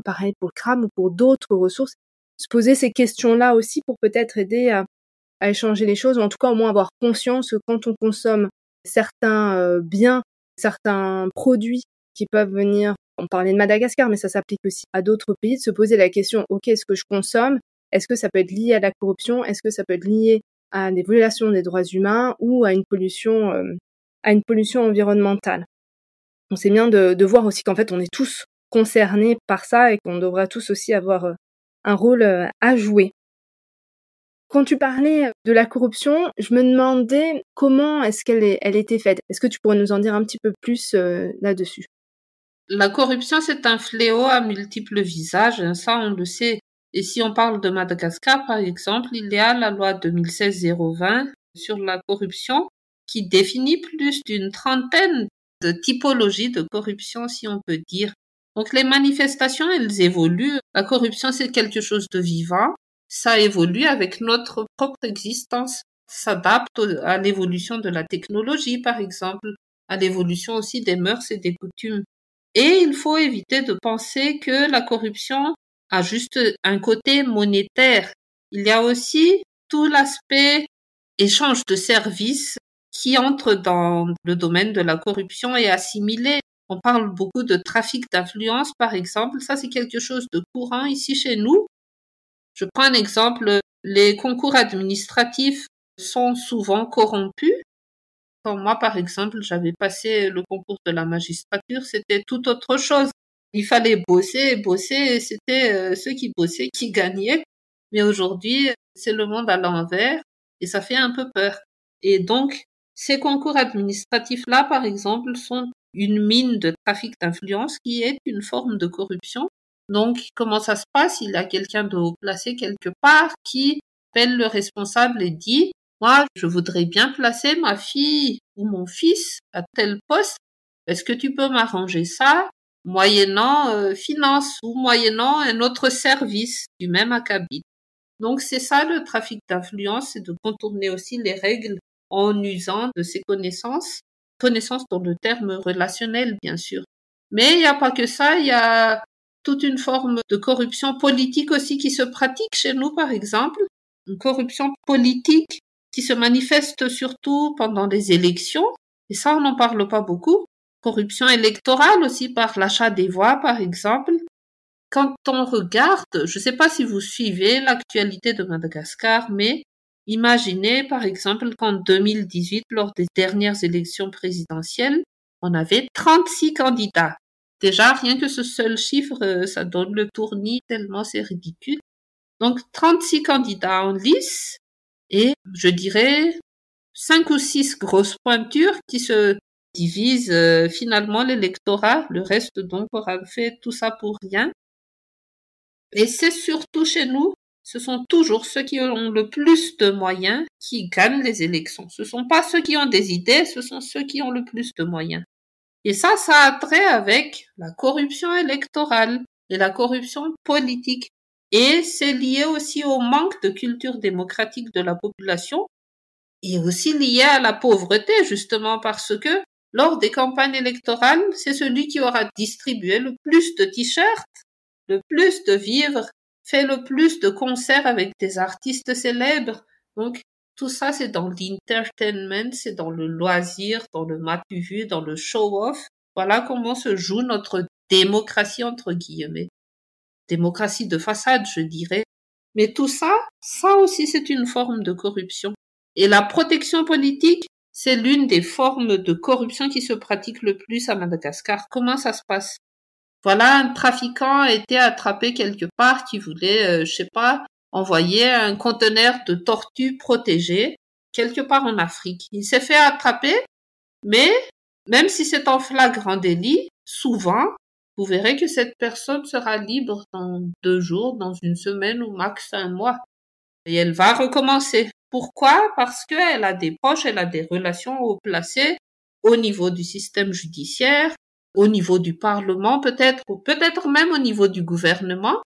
Pareil pour le crabe ou pour d'autres ressources. Se poser ces questions-là aussi pour peut-être aider à échanger les choses, ou en tout cas au moins avoir conscience que quand on consomme certains biens, certains produits qui peuvent venir, on parlait de Madagascar, mais ça s'applique aussi à d'autres pays, de se poser la question, ok, ce que je consomme, est-ce que ça peut être lié à la corruption? Est-ce que ça peut être lié à des violations des droits humains ou à une pollution environnementale? Donc c'est bien de voir aussi qu'en fait on est tous concernés par ça et qu'on devrait tous aussi avoir un rôle à jouer. Quand tu parlais de la corruption, je me demandais comment est-ce elle était faite. Est-ce que tu pourrais nous en dire un petit peu plus là-dessus? La corruption, c'est un fléau à multiples visages, hein, ça on le sait. Et si on parle de Madagascar, par exemple, il y a la loi 2016-020 sur la corruption qui définit plus d'une trentaine de typologies de corruption, si on peut dire. Donc les manifestations, elles évoluent. La corruption, c'est quelque chose de vivant. Ça évolue avec notre propre existence. Ça s'adapte à l'évolution de la technologie, par exemple, à l'évolution aussi des mœurs et des coutumes. Et il faut éviter de penser que la corruption a juste un côté monétaire. Il y a aussi tout l'aspect échange de services qui entre dans le domaine de la corruption et assimilé. On parle beaucoup de trafic d'influence, par exemple. Ça, c'est quelque chose de courant ici chez nous. Je prends un exemple. Les concours administratifs sont souvent corrompus. Quand moi, par exemple, j'avais passé le concours de la magistrature, c'était tout autre chose. Il fallait bosser, et c'était ceux qui bossaient qui gagnaient. Mais aujourd'hui, c'est le monde à l'envers et ça fait un peu peur. Et donc, ces concours administratifs-là, par exemple, sont une mine de trafic d'influence qui est une forme de corruption. Donc, comment ça se passe? Il y a quelqu'un de haut placé quelque part qui appelle le responsable et dit moi, je voudrais bien placer ma fille ou mon fils à tel poste. Est-ce que tu peux m'arranger ça moyennant finance ou moyennant un autre service du même acabit? Donc c'est ça le trafic d'influence, c'est de contourner aussi les règles en usant de ses connaissances dans le terme relationnel bien sûr. Mais il n'y a pas que ça, il y a toute une forme de corruption politique aussi qui se pratique chez nous par exemple. Une corruption politique qui se manifeste surtout pendant les élections, et ça on n'en parle pas beaucoup. Corruption électorale aussi par l'achat des voix par exemple. Quand on regarde, je ne sais pas si vous suivez l'actualité de Madagascar, mais imaginez par exemple qu'en 2018, lors des dernières élections présidentielles, on avait 36 candidats. Déjà, rien que ce seul chiffre, ça donne le tournis tellement c'est ridicule. Donc 36 candidats en lice, et je dirais 5 ou 6 grosses pointures qui se divisent finalement l'électorat. Le reste donc aura fait tout ça pour rien. Et c'est surtout chez nous, ce sont toujours ceux qui ont le plus de moyens qui gagnent les élections. Ce ne sont pas ceux qui ont des idées, ce sont ceux qui ont le plus de moyens. Et ça a trait avec la corruption électorale et la corruption politique. Et c'est lié aussi au manque de culture démocratique de la population et aussi lié à la pauvreté, justement parce que lors des campagnes électorales, c'est celui qui aura distribué le plus de t-shirts, le plus de vivres, fait le plus de concerts avec des artistes célèbres. Donc, tout ça, c'est dans l'entertainment, c'est dans le loisir, dans le matu vu, dans le show-off. Voilà comment se joue notre démocratie, entre guillemets. Démocratie de façade, je dirais. Mais tout ça aussi c'est une forme de corruption. Et la protection politique, c'est l'une des formes de corruption qui se pratique le plus à Madagascar. Comment ça se passe? Voilà, un trafiquant a été attrapé quelque part qui voulait, je sais pas, envoyer un conteneur de tortues protégées quelque part en Afrique. Il s'est fait attraper, mais même si c'est en flagrant délit, souvent, vous verrez que cette personne sera libre dans 2 jours, dans 1 semaine ou max 1 mois. Et elle va recommencer. Pourquoi? Parce qu'elle a des proches, elle a des relations haut placées au niveau du système judiciaire, au niveau du Parlement peut-être, ou peut-être même au niveau du gouvernement,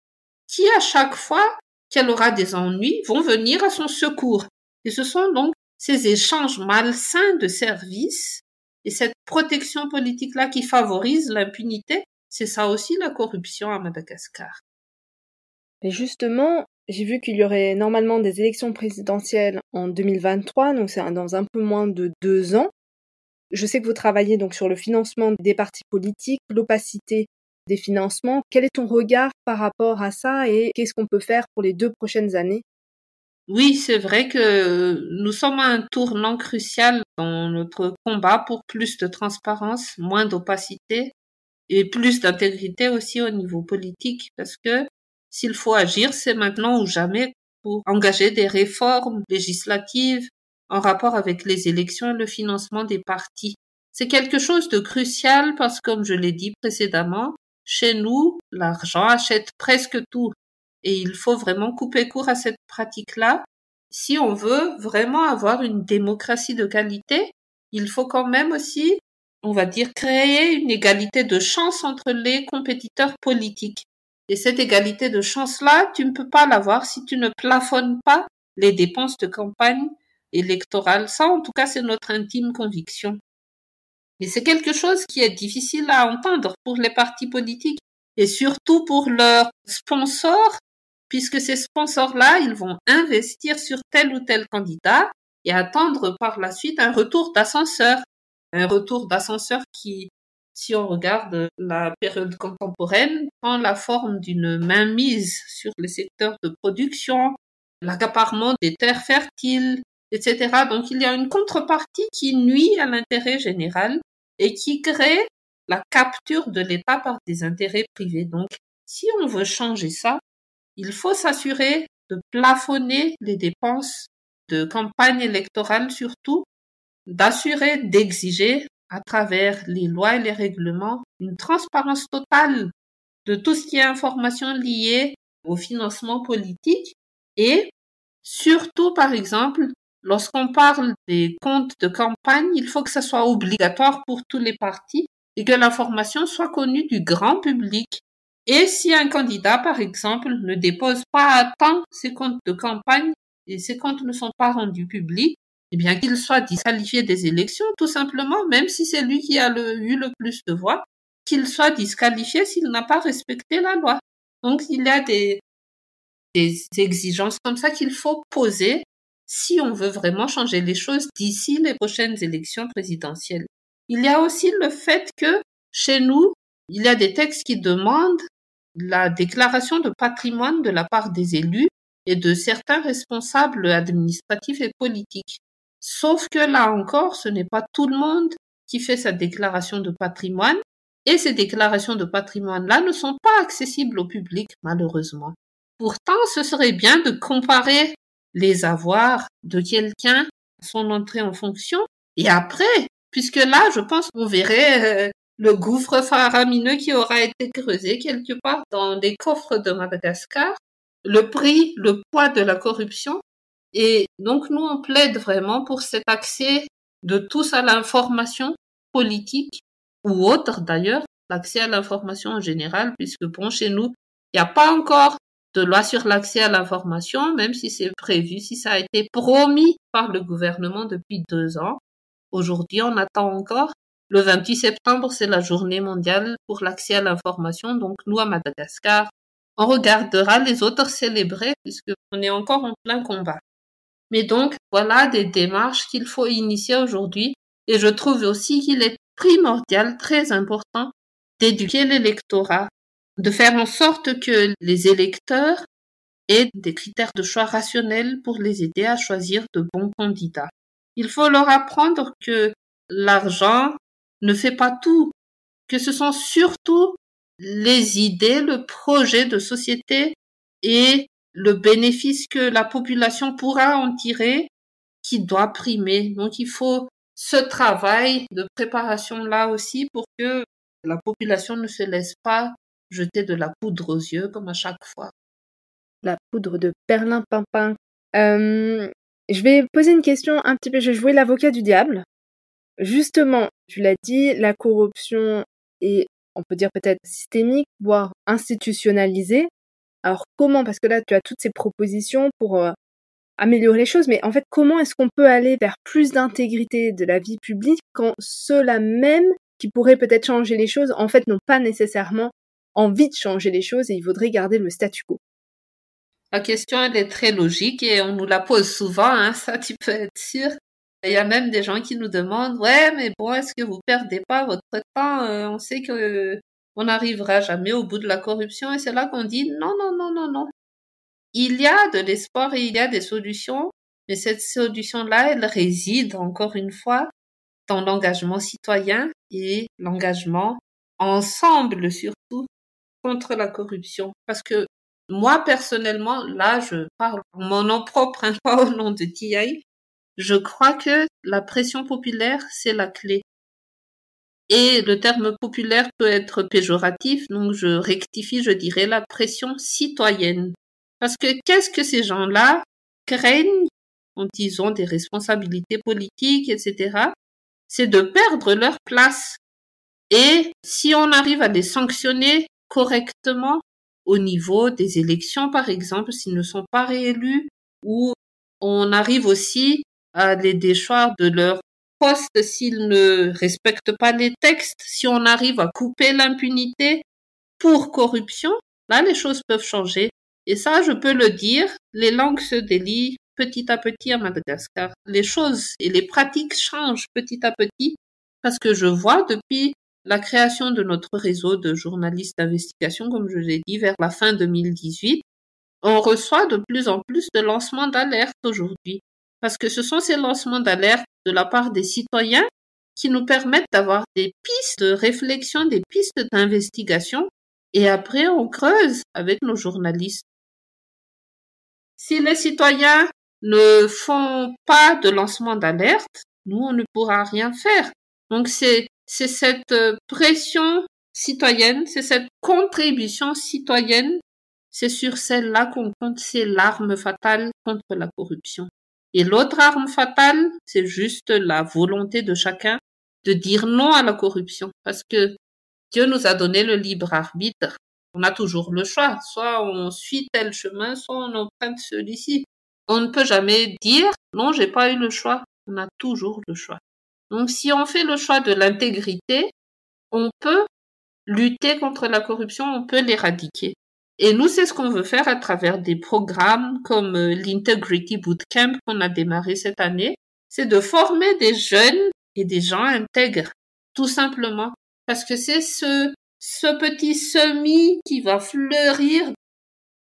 qui à chaque fois qu'elle aura des ennuis vont venir à son secours. Et ce sont donc ces échanges malsains de services Et cette protection politique-là qui favorise l'impunité, c'est ça aussi la corruption à Madagascar. Et justement, j'ai vu qu'il y aurait normalement des élections présidentielles en 2023, donc c'est dans un peu moins de 2 ans. Je sais que vous travaillez donc sur le financement des partis politiques, l'opacité des financements. Quel est ton regard par rapport à ça et qu'est-ce qu'on peut faire pour les 2 prochaines années? Oui, c'est vrai que nous sommes à un tournant crucial dans notre combat pour plus de transparence, moins d'opacité et plus d'intégrité aussi au niveau politique, parce que s'il faut agir, c'est maintenant ou jamais pour engager des réformes législatives en rapport avec les élections et le financement des partis. C'est quelque chose de crucial parce que, comme je l'ai dit précédemment, chez nous, l'argent achète presque tout et il faut vraiment couper court à cette pratique-là. Si on veut vraiment avoir une démocratie de qualité, il faut quand même aussi, on va dire, créer une égalité de chance entre les compétiteurs politiques. Et cette égalité de chance-là, tu ne peux pas l'avoir si tu ne plafonnes pas les dépenses de campagne électorale. Ça, en tout cas, c'est notre intime conviction. Et c'est quelque chose qui est difficile à entendre pour les partis politiques et surtout pour leurs sponsors, puisque ces sponsors-là, ils vont investir sur tel ou tel candidat et attendre par la suite un retour d'ascenseur. Un retour d'ascenseur qui, si on regarde la période contemporaine, prend la forme d'une mainmise sur les secteurs de production, l'accaparement des terres fertiles, etc. Donc il y a une contrepartie qui nuit à l'intérêt général et qui crée la capture de l'État par des intérêts privés. Donc si on veut changer ça, il faut s'assurer de plafonner les dépenses de campagne électorale surtout, d'assurer, d'exiger à travers les lois et les règlements une transparence totale de tout ce qui est information liée au financement politique et surtout, par exemple, lorsqu'on parle des comptes de campagne, il faut que ça soit obligatoire pour tous les partis et que l'information soit connue du grand public. Et si un candidat, par exemple, ne dépose pas à temps ses comptes de campagne et ses comptes ne sont pas rendus publics, eh bien qu'il soit disqualifié des élections, tout simplement, même si c'est lui qui a eu le plus de voix, qu'il soit disqualifié s'il n'a pas respecté la loi. Donc il y a des exigences comme ça qu'il faut poser si on veut vraiment changer les choses d'ici les prochaines élections présidentielles. Il y a aussi le fait que chez nous, il y a des textes qui demandent la déclaration de patrimoine de la part des élus et de certains responsables administratifs et politiques. Sauf que là encore, ce n'est pas tout le monde qui fait sa déclaration de patrimoine et ces déclarations de patrimoine-là ne sont pas accessibles au public, malheureusement. Pourtant, ce serait bien de comparer les avoirs de quelqu'un à son entrée en fonction et après, puisque là, je pense qu'on verrait le gouffre faramineux qui aura été creusé quelque part dans les coffres de Madagascar, le prix, le poids de la corruption. Et donc, nous, on plaide vraiment pour cet accès de tous à l'information politique ou autre d'ailleurs, l'accès à l'information en général, puisque bon, chez nous, il n'y a pas encore de loi sur l'accès à l'information, même si c'est prévu, si ça a été promis par le gouvernement depuis 2 ans. Aujourd'hui, on attend encore. Le 28 septembre, c'est la journée mondiale pour l'accès à l'information. Donc, nous, à Madagascar, on regardera les autres célébrer puisqu'on est encore en plein combat. Mais donc, voilà des démarches qu'il faut initier aujourd'hui. Et je trouve aussi qu'il est primordial, très important, d'éduquer l'électorat, de faire en sorte que les électeurs aient des critères de choix rationnels pour les aider à choisir de bons candidats. Il faut leur apprendre que l'argent ne fait pas tout, que ce sont surtout les idées, le projet de société et le bénéfice que la population pourra en tirer qui doit primer. Donc il faut ce travail de préparation là aussi pour que la population ne se laisse pas jeter de la poudre aux yeux comme à chaque fois. La poudre de perlimpinpin. Je vais poser une question un petit peu, je vais jouer l'avocat du diable. Justement, tu l'as dit, la corruption est, on peut dire peut-être systémique, voire institutionnalisée. Alors comment? Parce que là, tu as toutes ces propositions pour améliorer les choses, mais en fait, comment est-ce qu'on peut aller vers plus d'intégrité de la vie publique quand ceux-là même qui pourraient peut-être changer les choses, en fait, n'ont pas nécessairement envie de changer les choses et ils voudraient garder le statu quo? La question, elle est très logique et on nous la pose souvent, hein, ça tu peux être sûr. Il y a même des gens qui nous demandent, ouais, mais bon, est-ce que vous perdez pas votre temps? On sait que on n'arrivera jamais au bout de la corruption et c'est là qu'on dit non, non, non, non, non. Il y a de l'espoir et il y a des solutions, mais cette solution-là, elle réside encore une fois dans l'engagement citoyen et l'engagement ensemble surtout contre la corruption. Parce que moi, personnellement, là, je parle en mon nom propre, hein, pas au nom de TI, je crois que la pression populaire, c'est la clé. Et le terme populaire peut être péjoratif, donc je rectifie, je dirais la pression citoyenne. Parce que qu'est-ce que ces gens-là craignent quand ils ont des responsabilités politiques, etc., c'est de perdre leur place. Et si on arrive à les sanctionner correctement au niveau des élections, par exemple, s'ils ne sont pas réélus, ou on arrive aussi à les déchoir de leur poste s'ils ne respectent pas les textes, si on arrive à couper l'impunité pour corruption, là, les choses peuvent changer. Et ça, je peux le dire, les langues se délient petit à petit à Madagascar. Les choses et les pratiques changent petit à petit parce que je vois depuis la création de notre réseau de journalistes d'investigation, comme je l'ai dit, vers la fin 2018, on reçoit de plus en plus de lancements d'alerte aujourd'hui. Parce que ce sont ces lancements d'alerte de la part des citoyens qui nous permettent d'avoir des pistes de réflexion, des pistes d'investigation, et après on creuse avec nos journalistes. Si les citoyens ne font pas de lancement d'alerte, nous, on ne pourra rien faire. Donc c'est cette pression citoyenne, c'est cette contribution citoyenne, c'est sur celle-là qu'on compte, c'est l'arme fatale contre la corruption. Et l'autre arme fatale, c'est juste la volonté de chacun de dire non à la corruption. Parce que Dieu nous a donné le libre arbitre. On a toujours le choix. Soit on suit tel chemin, soit on emprunte celui-ci. On ne peut jamais dire non, j'ai pas eu le choix. On a toujours le choix. Donc si on fait le choix de l'intégrité, on peut lutter contre la corruption, on peut l'éradiquer. Et nous, c'est ce qu'on veut faire à travers des programmes comme l'Integrity Bootcamp qu'on a démarré cette année. C'est de former des jeunes et des gens intègres, tout simplement. Parce que c'est ce petit semis qui va fleurir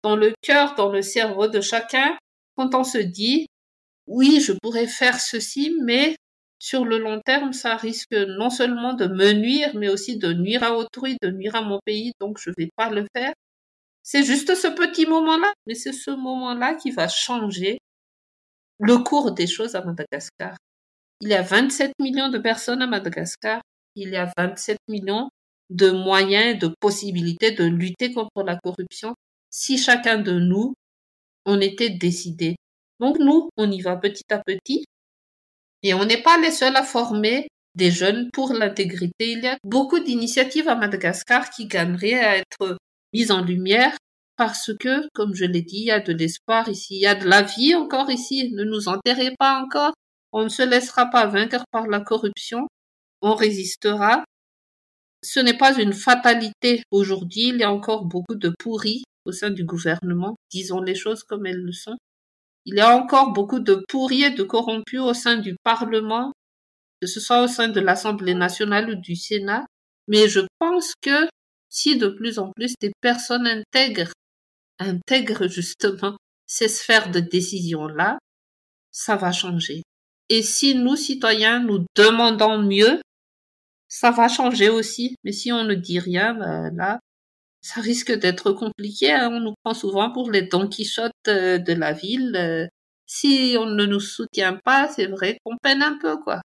dans le cœur, dans le cerveau de chacun quand on se dit, oui, je pourrais faire ceci, mais sur le long terme, ça risque non seulement de me nuire, mais aussi de nuire à autrui, de nuire à mon pays, donc je vais pas le faire. C'est juste ce petit moment-là, mais c'est ce moment-là qui va changer le cours des choses à Madagascar. Il y a 27 millions de personnes à Madagascar. Il y a 27 millions de moyens, de possibilités de lutter contre la corruption si chacun de nous, on était décidé. Donc nous, on y va petit à petit et on n'est pas les seuls à former des jeunes pour l'intégrité. Il y a beaucoup d'initiatives à Madagascar qui gagneraient à être mises en lumière parce que, comme je l'ai dit, il y a de l'espoir ici, il y a de la vie encore ici. Ne nous enterrez pas encore. On ne se laissera pas vaincre par la corruption. On résistera. Ce n'est pas une fatalité aujourd'hui. Il y a encore beaucoup de pourris au sein du gouvernement. Disons les choses comme elles le sont. Il y a encore beaucoup de pourris et de corrompus au sein du Parlement, que ce soit au sein de l'Assemblée nationale ou du Sénat. Mais je pense que si de plus en plus des personnes intègrent justement ces sphères de décision-là, ça va changer. Et si nous, citoyens, nous demandons mieux, ça va changer aussi. Mais si on ne dit rien, là, ça risque d'être compliqué, hein. On nous prend souvent pour les Don Quichotte de la ville. Si on ne nous soutient pas, c'est vrai qu'on peine un peu, quoi.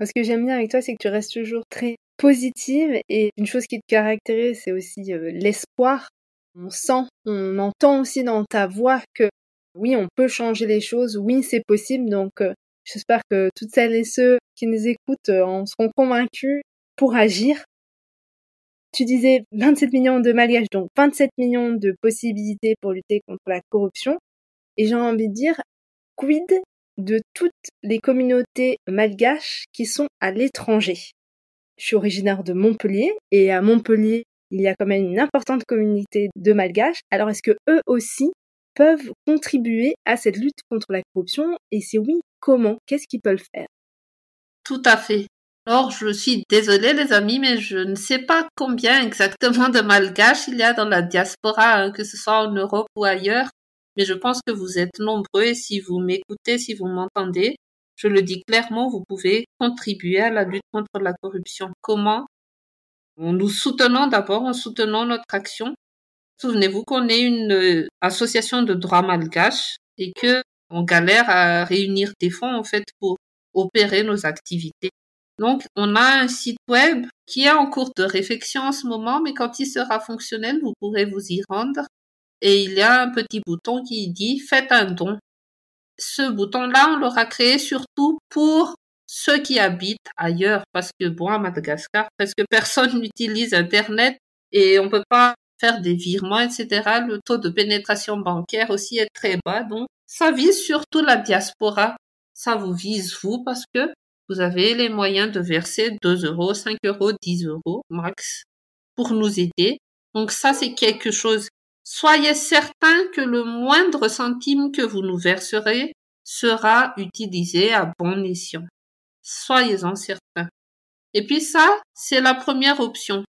Ce que j'aime bien avec toi, c'est que tu restes toujours très positive et une chose qui te caractérise, c'est aussi l'espoir. On sent, on entend aussi dans ta voix que oui, on peut changer les choses, oui, c'est possible. Donc, j'espère que toutes celles et ceux qui nous écoutent en seront convaincus pour agir. Tu disais 27 millions de malgaches, donc 27 millions de possibilités pour lutter contre la corruption. Et j'ai envie de dire, quid de toutes les communautés malgaches qui sont à l'étranger? Je suis originaire de Montpellier et à Montpellier, il y a quand même une importante communauté de malgaches. Alors est-ce que eux aussi peuvent contribuer à cette lutte contre la corruption? Et si oui, comment? Qu'est-ce qu'ils peuvent faire? Tout à fait. Alors, je suis désolée les amis, mais je ne sais pas combien exactement de malgaches il y a dans la diaspora, que ce soit en Europe ou ailleurs. Mais je pense que vous êtes nombreux et si vous m'écoutez, si vous m'entendez, je le dis clairement, vous pouvez contribuer à la lutte contre la corruption. Comment? En nous soutenant d'abord, en soutenant notre action. Souvenez-vous qu'on est une association de droit malgache et que on galère à réunir des fonds en fait pour opérer nos activités. Donc, on a un site web qui est en cours de réflexion en ce moment, mais quand il sera fonctionnel, vous pourrez vous y rendre. Et il y a un petit bouton qui dit « Faites un don ». Ce bouton-là, on l'aura créé surtout pour ceux qui habitent ailleurs, parce que bon, à Madagascar, presque personne n'utilise Internet et on peut pas faire des virements, etc. Le taux de pénétration bancaire aussi est très bas, donc ça vise surtout la diaspora. Ça vous vise vous parce que vous avez les moyens de verser 2 euros, 5 euros, 10 euros max pour nous aider. Donc ça, c'est quelque chose. Soyez certain que le moindre centime que vous nous verserez sera utilisé à bon escient. Soyez-en certains. Et puis ça, c'est la première option.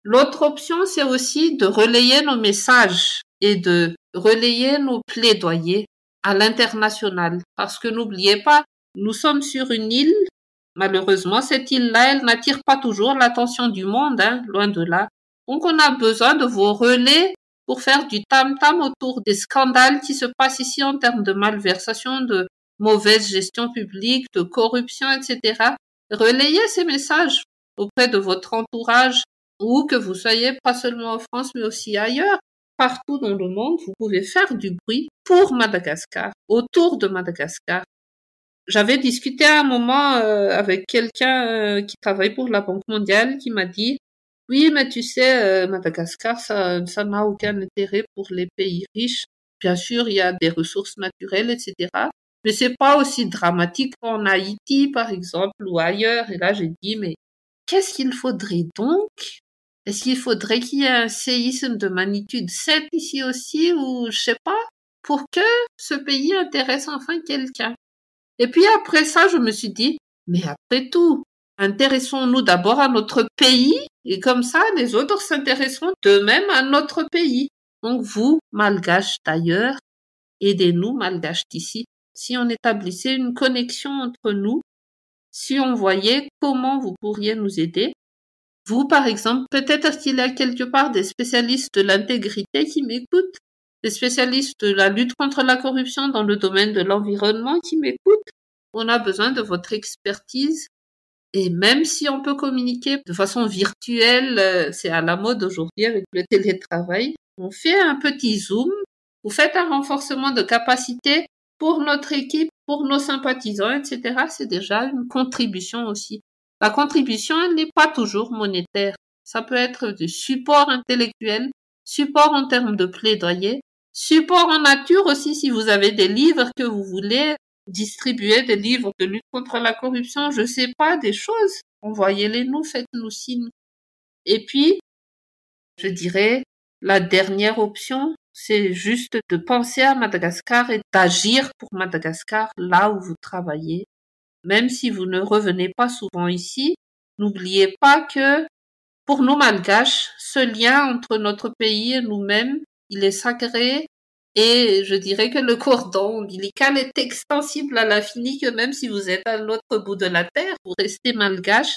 L'autre option, c'est aussi de relayer nos messages et de relayer nos plaidoyers à l'international. Parce que n'oubliez pas, nous sommes sur une île. Malheureusement, cette île-là, elle n'attire pas toujours l'attention du monde, loin de là. Donc, on a besoin de vos relais pour faire du tam-tam autour des scandales qui se passent ici en termes de malversation, de mauvaise gestion publique, de corruption, etc. Relayez ces messages auprès de votre entourage ou que vous soyez pas seulement en France, mais aussi ailleurs. Partout dans le monde, vous pouvez faire du bruit pour Madagascar, autour de Madagascar. J'avais discuté à un moment avec quelqu'un qui travaille pour la Banque mondiale qui m'a dit oui, mais tu sais, Madagascar, ça n'a aucun intérêt pour les pays riches. Bien sûr, il y a des ressources naturelles, etc. Mais c'est pas aussi dramatique qu'en Haïti, par exemple, ou ailleurs. Et là, j'ai dit, mais qu'est-ce qu'il faudrait donc? Est-ce qu'il faudrait qu'il y ait un séisme de magnitude 7 ici aussi, ou je sais pas, pour que ce pays intéresse enfin quelqu'un? Et puis après ça, je me suis dit, mais après tout, intéressons-nous d'abord à notre pays et comme ça, les autres s'intéresseront d'eux-mêmes à notre pays. Donc vous, malgaches d'ailleurs, aidez-nous, malgaches d'ici. Si on établissait une connexion entre nous, si on voyait comment vous pourriez nous aider, vous, par exemple, peut-être qu'il y a quelque part des spécialistes de l'intégrité qui m'écoutent, des spécialistes de la lutte contre la corruption dans le domaine de l'environnement qui m'écoutent. On a besoin de votre expertise. Et même si on peut communiquer de façon virtuelle, c'est à la mode aujourd'hui avec le télétravail, on fait un petit zoom, vous faites un renforcement de capacité pour notre équipe, pour nos sympathisants, etc. C'est déjà une contribution aussi. La contribution, elle n'est pas toujours monétaire. Ça peut être du support intellectuel, support en termes de plaidoyer, support en nature aussi si vous avez des livres que vous voulez distribuer, des livres de lutte contre la corruption, je sais pas, des choses. Envoyez-les nous, faites-nous signe. Et puis, je dirais, la dernière option, c'est juste de penser à Madagascar et d'agir pour Madagascar là où vous travaillez. Même si vous ne revenez pas souvent ici, n'oubliez pas que pour nous malgaches, ce lien entre notre pays et nous-mêmes, il est sacré et je dirais que le cordon ombilical est extensible à l'infini, que même si vous êtes à l'autre bout de la terre, vous restez malgache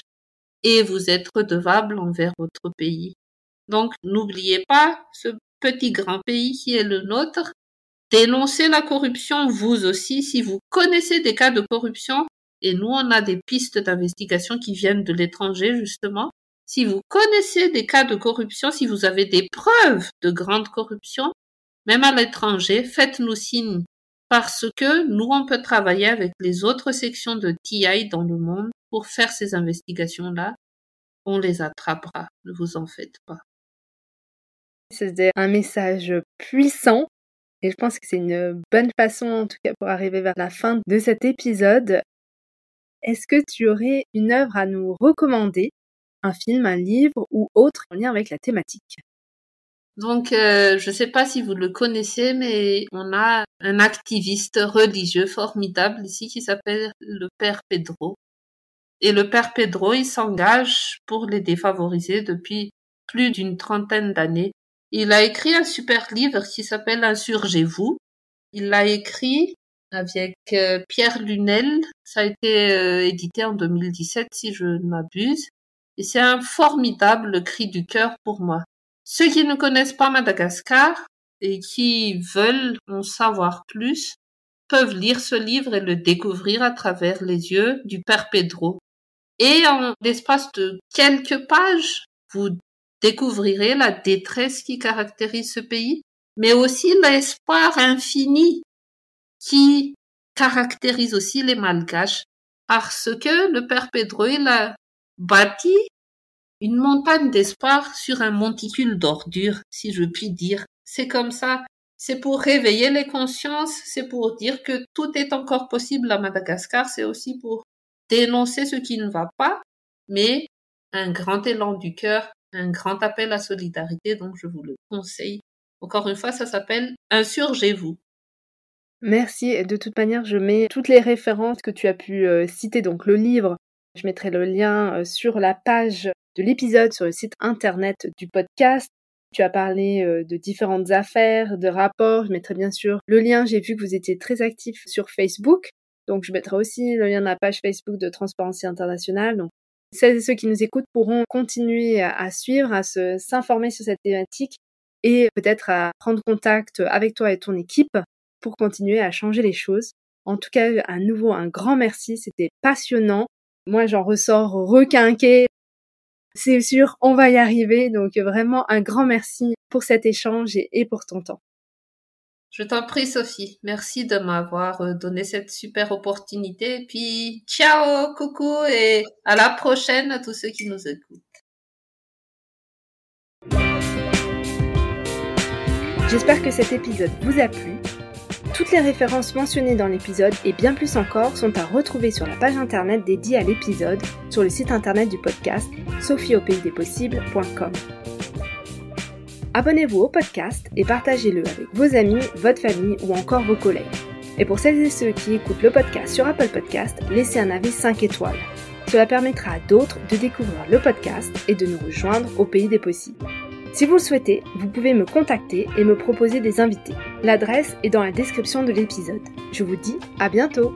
et vous êtes redevable envers votre pays. Donc n'oubliez pas ce petit grand pays qui est le nôtre. Dénoncez la corruption vous aussi si vous connaissez des cas de corruption. Et nous, on a des pistes d'investigation qui viennent de l'étranger, justement. Si vous connaissez des cas de corruption, si vous avez des preuves de grande corruption, même à l'étranger, faites-nous signe. Parce que nous, on peut travailler avec les autres sections de TI dans le monde pour faire ces investigations-là. On les attrapera. Ne vous en faites pas. C'était un message puissant. Et je pense que c'est une bonne façon, en tout cas, pour arriver vers la fin de cet épisode. Est-ce que tu aurais une œuvre à nous recommander, un film, un livre ou autre en lien avec la thématique? Donc, je ne sais pas si vous le connaissez, mais on a un activiste religieux formidable ici qui s'appelle le Père Pedro. Et le Père Pedro, il s'engage pour les défavorisés depuis plus d'une trentaine d'années. Il a écrit un super livre qui s'appelle Insurgez-vous. Il l'a écrit avec Pierre Lunel. Ça a été édité en 2017, si je ne m'abuse. Et c'est un formidable cri du cœur pour moi. Ceux qui ne connaissent pas Madagascar et qui veulent en savoir plus peuvent lire ce livre et le découvrir à travers les yeux du Père Pedro. Et en l'espace de quelques pages, vous découvrirez la détresse qui caractérise ce pays, mais aussi l'espoir infini qui caractérise aussi les Malgaches, parce que le Père Pedro, il a bâti une montagne d'espoir sur un monticule d'ordures, si je puis dire. C'est comme ça. C'est pour réveiller les consciences, c'est pour dire que tout est encore possible à Madagascar, c'est aussi pour dénoncer ce qui ne va pas, mais un grand élan du cœur, un grand appel à solidarité, donc je vous le conseille. Encore une fois, ça s'appelle Insurgez-vous. Merci. Et de toute manière, je mets toutes les références que tu as pu citer, donc le livre. Je mettrai le lien sur la page de l'épisode sur le site internet du podcast. Tu as parlé de différentes affaires, de rapports. Je mettrai bien sûr le lien. J'ai vu que vous étiez très actifs sur Facebook. Donc, je mettrai aussi le lien de la page Facebook de Transparency International. Donc, celles et ceux qui nous écoutent pourront continuer à suivre, à s'informer sur cette thématique et peut-être à prendre contact avec toi et ton équipe pour continuer à changer les choses. En tout cas, à nouveau, un grand merci. C'était passionnant. Moi, j'en ressors requinquée. C'est sûr, on va y arriver. Donc, vraiment, un grand merci pour cet échange et pour ton temps. Je t'en prie, Sophie. Merci de m'avoir donné cette super opportunité. Et puis, ciao, coucou et à la prochaine à tous ceux qui nous écoutent. J'espère que cet épisode vous a plu. Toutes les références mentionnées dans l'épisode et bien plus encore sont à retrouver sur la page internet dédiée à l'épisode sur le site internet du podcast sophieaupaysdespossibles.com. Abonnez-vous au podcast et partagez-le avec vos amis, votre famille ou encore vos collègues. Et pour celles et ceux qui écoutent le podcast sur Apple Podcast, laissez un avis 5 étoiles. Cela permettra à d'autres de découvrir le podcast et de nous rejoindre au pays des possibles. Si vous le souhaitez, vous pouvez me contacter et me proposer des invités. L'adresse est dans la description de l'épisode. Je vous dis à bientôt!